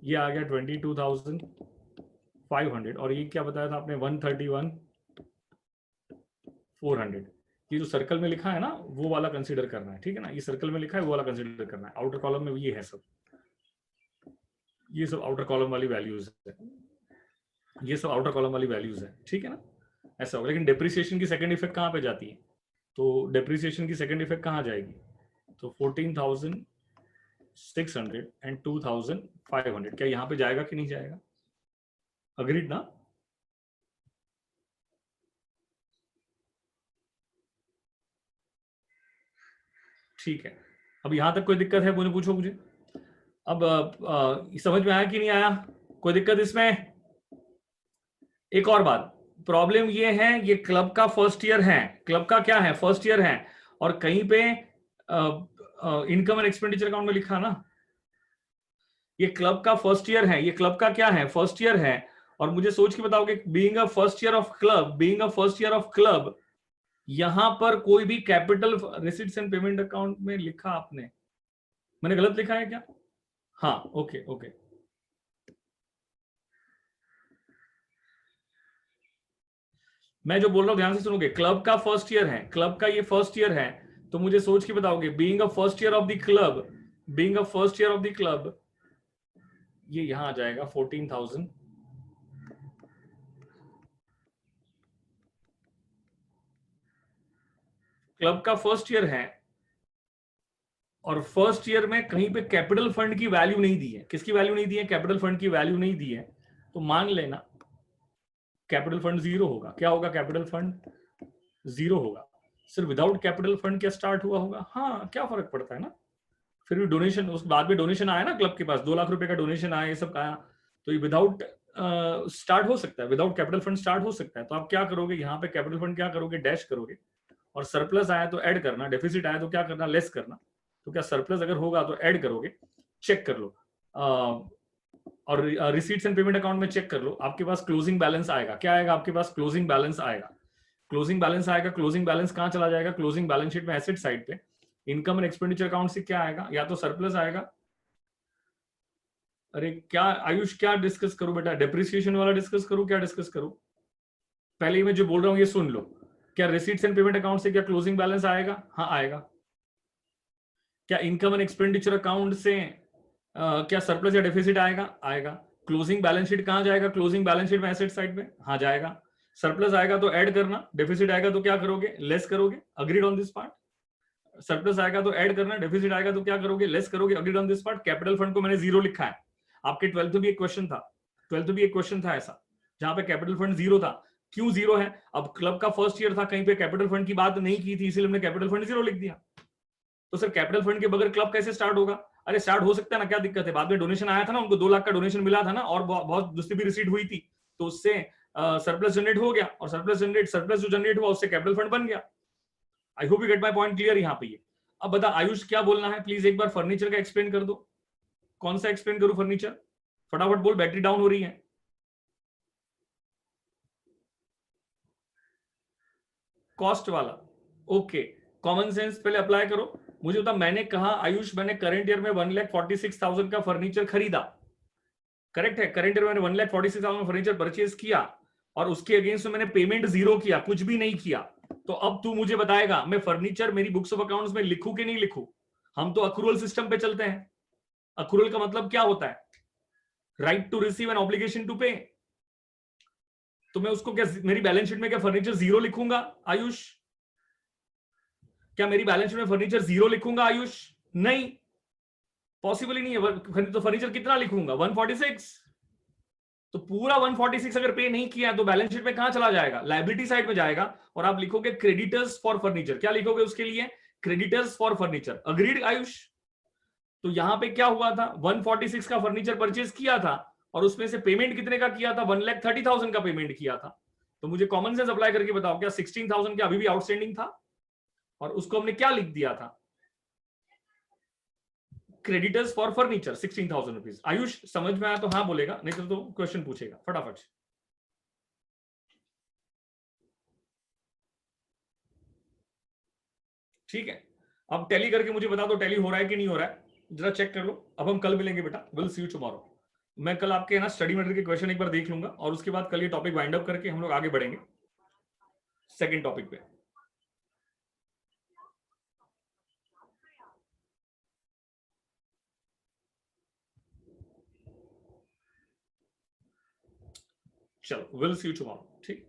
ये आ गया 22,500, और ये क्या बताया था आपने? 131,400। ये जो सर्कल में लिखा है ना वो वाला कंसीडर करना है, ठीक है ना? ये सर्कल में लिखा है वो वाला कंसीडर करना है। आउटर कॉलम में ये है सब, ये सब आउटर कॉलम वाली वैल्यूज है, ये सब आउटर कॉलम वाली वैल्यूज है, ठीक है ना? ऐसा होगा। लेकिन डेप्रिसिएशन की सेकंड इफेक्ट कहाँ पे जाती है? तो डेप्रिसिएशन की सेकंड इफेक्ट कहाँ जाएगी? तो 14,600 एंड 2,500 क्या यहाँ पे जाएगा कि नहीं जाएगा? अग्रीड ना? ठीक है, अब यहां तक कोई दिक्कत है मुझे पूछो मुझे। अब समझ में आया कि नहीं आया? कोई दिक्कत इसमें? एक और बात, प्रॉब्लम ये है ये क्लब का फर्स्ट ईयर है, क्लब का क्या है? फर्स्ट ईयर है, और कहीं पे इनकम एंड एक्सपेंडिचर अकाउंट में लिखा ना, ये क्लब का फर्स्ट ईयर है, ये क्लब का क्या है? फर्स्ट ईयर है। और मुझे सोच के बताओ कि being a first year of club, being a first year of club, यहां पर कोई भी capital receipts and payment account में लिखा आपने? मैंने गलत लिखा है क्या? हाँ ओके ओके। मैं जो बोल रहा हूँ ध्यान से सुनोगे, क्लब का फर्स्ट ईयर है, क्लब का ये फर्स्ट ईयर है, तो मुझे सोच के बताओगे, being a first year of the club, being a first year of the club, ये यहां आ जाएगा 14,000। क्लब का फर्स्ट ईयर है और फर्स्ट ईयर में कहीं पे कैपिटल फंड की वैल्यू नहीं दी है। किसकी वैल्यू नहीं दी है? कैपिटल फंड की वैल्यू नहीं दी है, तो मान लेना कैपिटल फंड जीरो होगा। क्या होगा? कैपिटल फंड जीरो होगा। सिर्फ विदाउट कैपिटल फंड क्या स्टार्ट हुआ होगा? हाँ, क्या फर्क पड़ता है ना। फिर भी डोनेशन, उस बाद में डोनेशन आया ना, क्लब के पास 2 लाख रुपए का डोनेशन आया, ये सब आया, तो ये विदाउट स्टार्ट हो सकता है, विदाउट कैपिटल फंड स्टार्ट हो सकता है। तो आप क्या करोगे, यहाँ पे कैपिटल फंड क्या करोगे? डैश करोगे, और सरप्लस आया तो ऐड करना, डेफिसिट आया तो क्या करना? लेस करना। तो क्या सरप्लस अगर होगा तो ऐड करोगे, चेक कर लो, और रिसीट्स एंड पेमेंट अकाउंट में चेक कर लो, आपके पास क्लोजिंग बैलेंस आएगा। क्या आएगा आपके पास? क्लोजिंग बैलेंस आएगा। क्लोजिंग बैलेंस आएगा। क्लोजिंग बैलेंस कहां चला जाएगा? क्लोजिंग बैलेंस शीट में एसेट साइड पे इनकम एंड एक्सपेंडिचर अकाउंट से क्या आएगा? या तो सरप्लस आएगा। अरे क्या आयुष, क्या डिस्कस करूं बेटा? डेप्रिसिएशन वाला डिस्कस करूं, क्या डिस्कस करूं? पहले ही मैं जो बोल रहा हूं ये सुन लो। क्या रिसीट्स एंड पेमेंट अकाउंट से क्या क्लोजिंग बैलेंस आएगा? हाँ आएगा। क्या इनकम एंड एक्सपेंडिचर अकाउंट से क्या सरप्लस या डेफिसिट आएगा? आएगा। क्लोजिंग बैलेंस शीट कहां जाएगा? क्लोजिंग बैलेंस शीट में एसेट साइड में, हाँ जाएगा। सरप्लस आएगा तो ऐड करना, डेफिसिट आएगा तो क्या करोगे? लेस करोगे। Agreed on this part. Surplus आएगा तो ऐड करना, डेफिसिट आएगा तो क्या करोगे? लेस करोगे। Agreed on this part. Capital fund को मैंने जीरो लिखा है। आपके 12th में भी एक क्वेश्चन था, 12th में भी एक क्वेश्चन था ऐसा, जहां पे कैपिटल फंड जीरो था। क्यों जीरो है? अब क्लब का फर्स्ट ईयर था, कहीं पे कैपिटल फंड की बात नहीं की थी, इसलिए हमने कैपिटल फंड जीरो लिख दिया। तो सर कैपिटल फंड के बगैर क्लब कैसे स्टार्ट होगा? अरे स्टार्ट हो सकता है ना, क्या दिक्कत है? बाद में डोनेशन आया था ना, उनको 2 लाख का डोनेशन मिला था ना, और बहुत दूसरी भी रिसीट हुई थी, तो उससे सरप्लस जनरेट हो गया, और सरप्लस जो जनरेट हुआ उससे कैपिटल फंड बन गया। I hope you get my point clear यहाँ पे ये। अब बता आयुष क्या बोलना है, प्लीज एक बार फर्नीचर का एक्सप्लेन कर दो। कौन सा एक्सप्लेन करूं? फर्नीचर फटाफट बोल, बैटरी डाउन हो रही है। कॉस्ट वाला, ओके। कॉमन सेंस पहले अप्लाई करो। मुझे बता, मैंने कहा आयुष, मैंने करंट ईयर में 1,46,000 का फर्नीचर खरीदा, करेक्ट है? करंट ईयर में मैंने 1,46,000 फर्नीचर परचेज किया, और उसके अगेंस्ट में मैंने पेमेंट जीरो किया, कुछ भी नहीं किया। तो अब तू मुझे बताएगा, मैं फर्नीचर मेरी बुक्स ऑफ अकाउंट्स में लिखूं कि नहीं लिखूं? हम तो अक्रूवल सिस्टम पे चलते हैं। अक्रूवल का मतलब क्या होता है? Right to receive an obligation to pay. तो मैं उसको क्या, मेरी बैलेंस शीट में क्या फर्नीचर जीरो लिखूंगा आयुष? क्या मेरी बैलेंस शीट में फर्नीचर जीरो लिखूंगा आयुष? नहीं, पॉसिबल ही नहीं है। तो फर्नीचर कितना लिखूंगा? 146। तो पूरा 146 अगर पे नहीं किया तो बैलेंस शीट में कहां चला जाएगा? लायबिलिटी साइड में जाएगा, और आप लिखोगे क्रेडिटर्स फॉर फर्नीचर। क्या लिखोगे उसके लिए? Creditors for furniture. Agreed Ayush? तो यहां पे क्या हुआ था, 146 का फर्नीचर परचेज किया था, और उसमें से पेमेंट कितने का किया था? 1,30,000 का पेमेंट किया था। तो मुझे कॉमन सेंस अप्लाई करके बताओ, क्या 16,000 क्या अभी भी आउटस्टैंडिंग था? और उसको हमने क्या लिख दिया था? Creditors for furniture 16,000 rupees. Ayush समझ में आया तो हाँ बोलेगा, नहीं तो क्वेश्चन पूछेगा फटाफट। ठीक है, अब टैली करके मुझे बता दो, टैली हो रहा है कि नहीं हो रहा है, जरा चेक कर लो। अब हम कल मिलेंगे बेटा, विल सी यू टुमारो। मैं कल आपके ना स्टडी मटेरियल के क्वेश्चन एक बार देख लूंगा, और उसके बाद कल ये टॉपिक वाइंड अप करके हम लोग आगे बढ़ेंगे सेकंड टॉपिक पे। चलो, विल सी यू टुमारो, ठीक।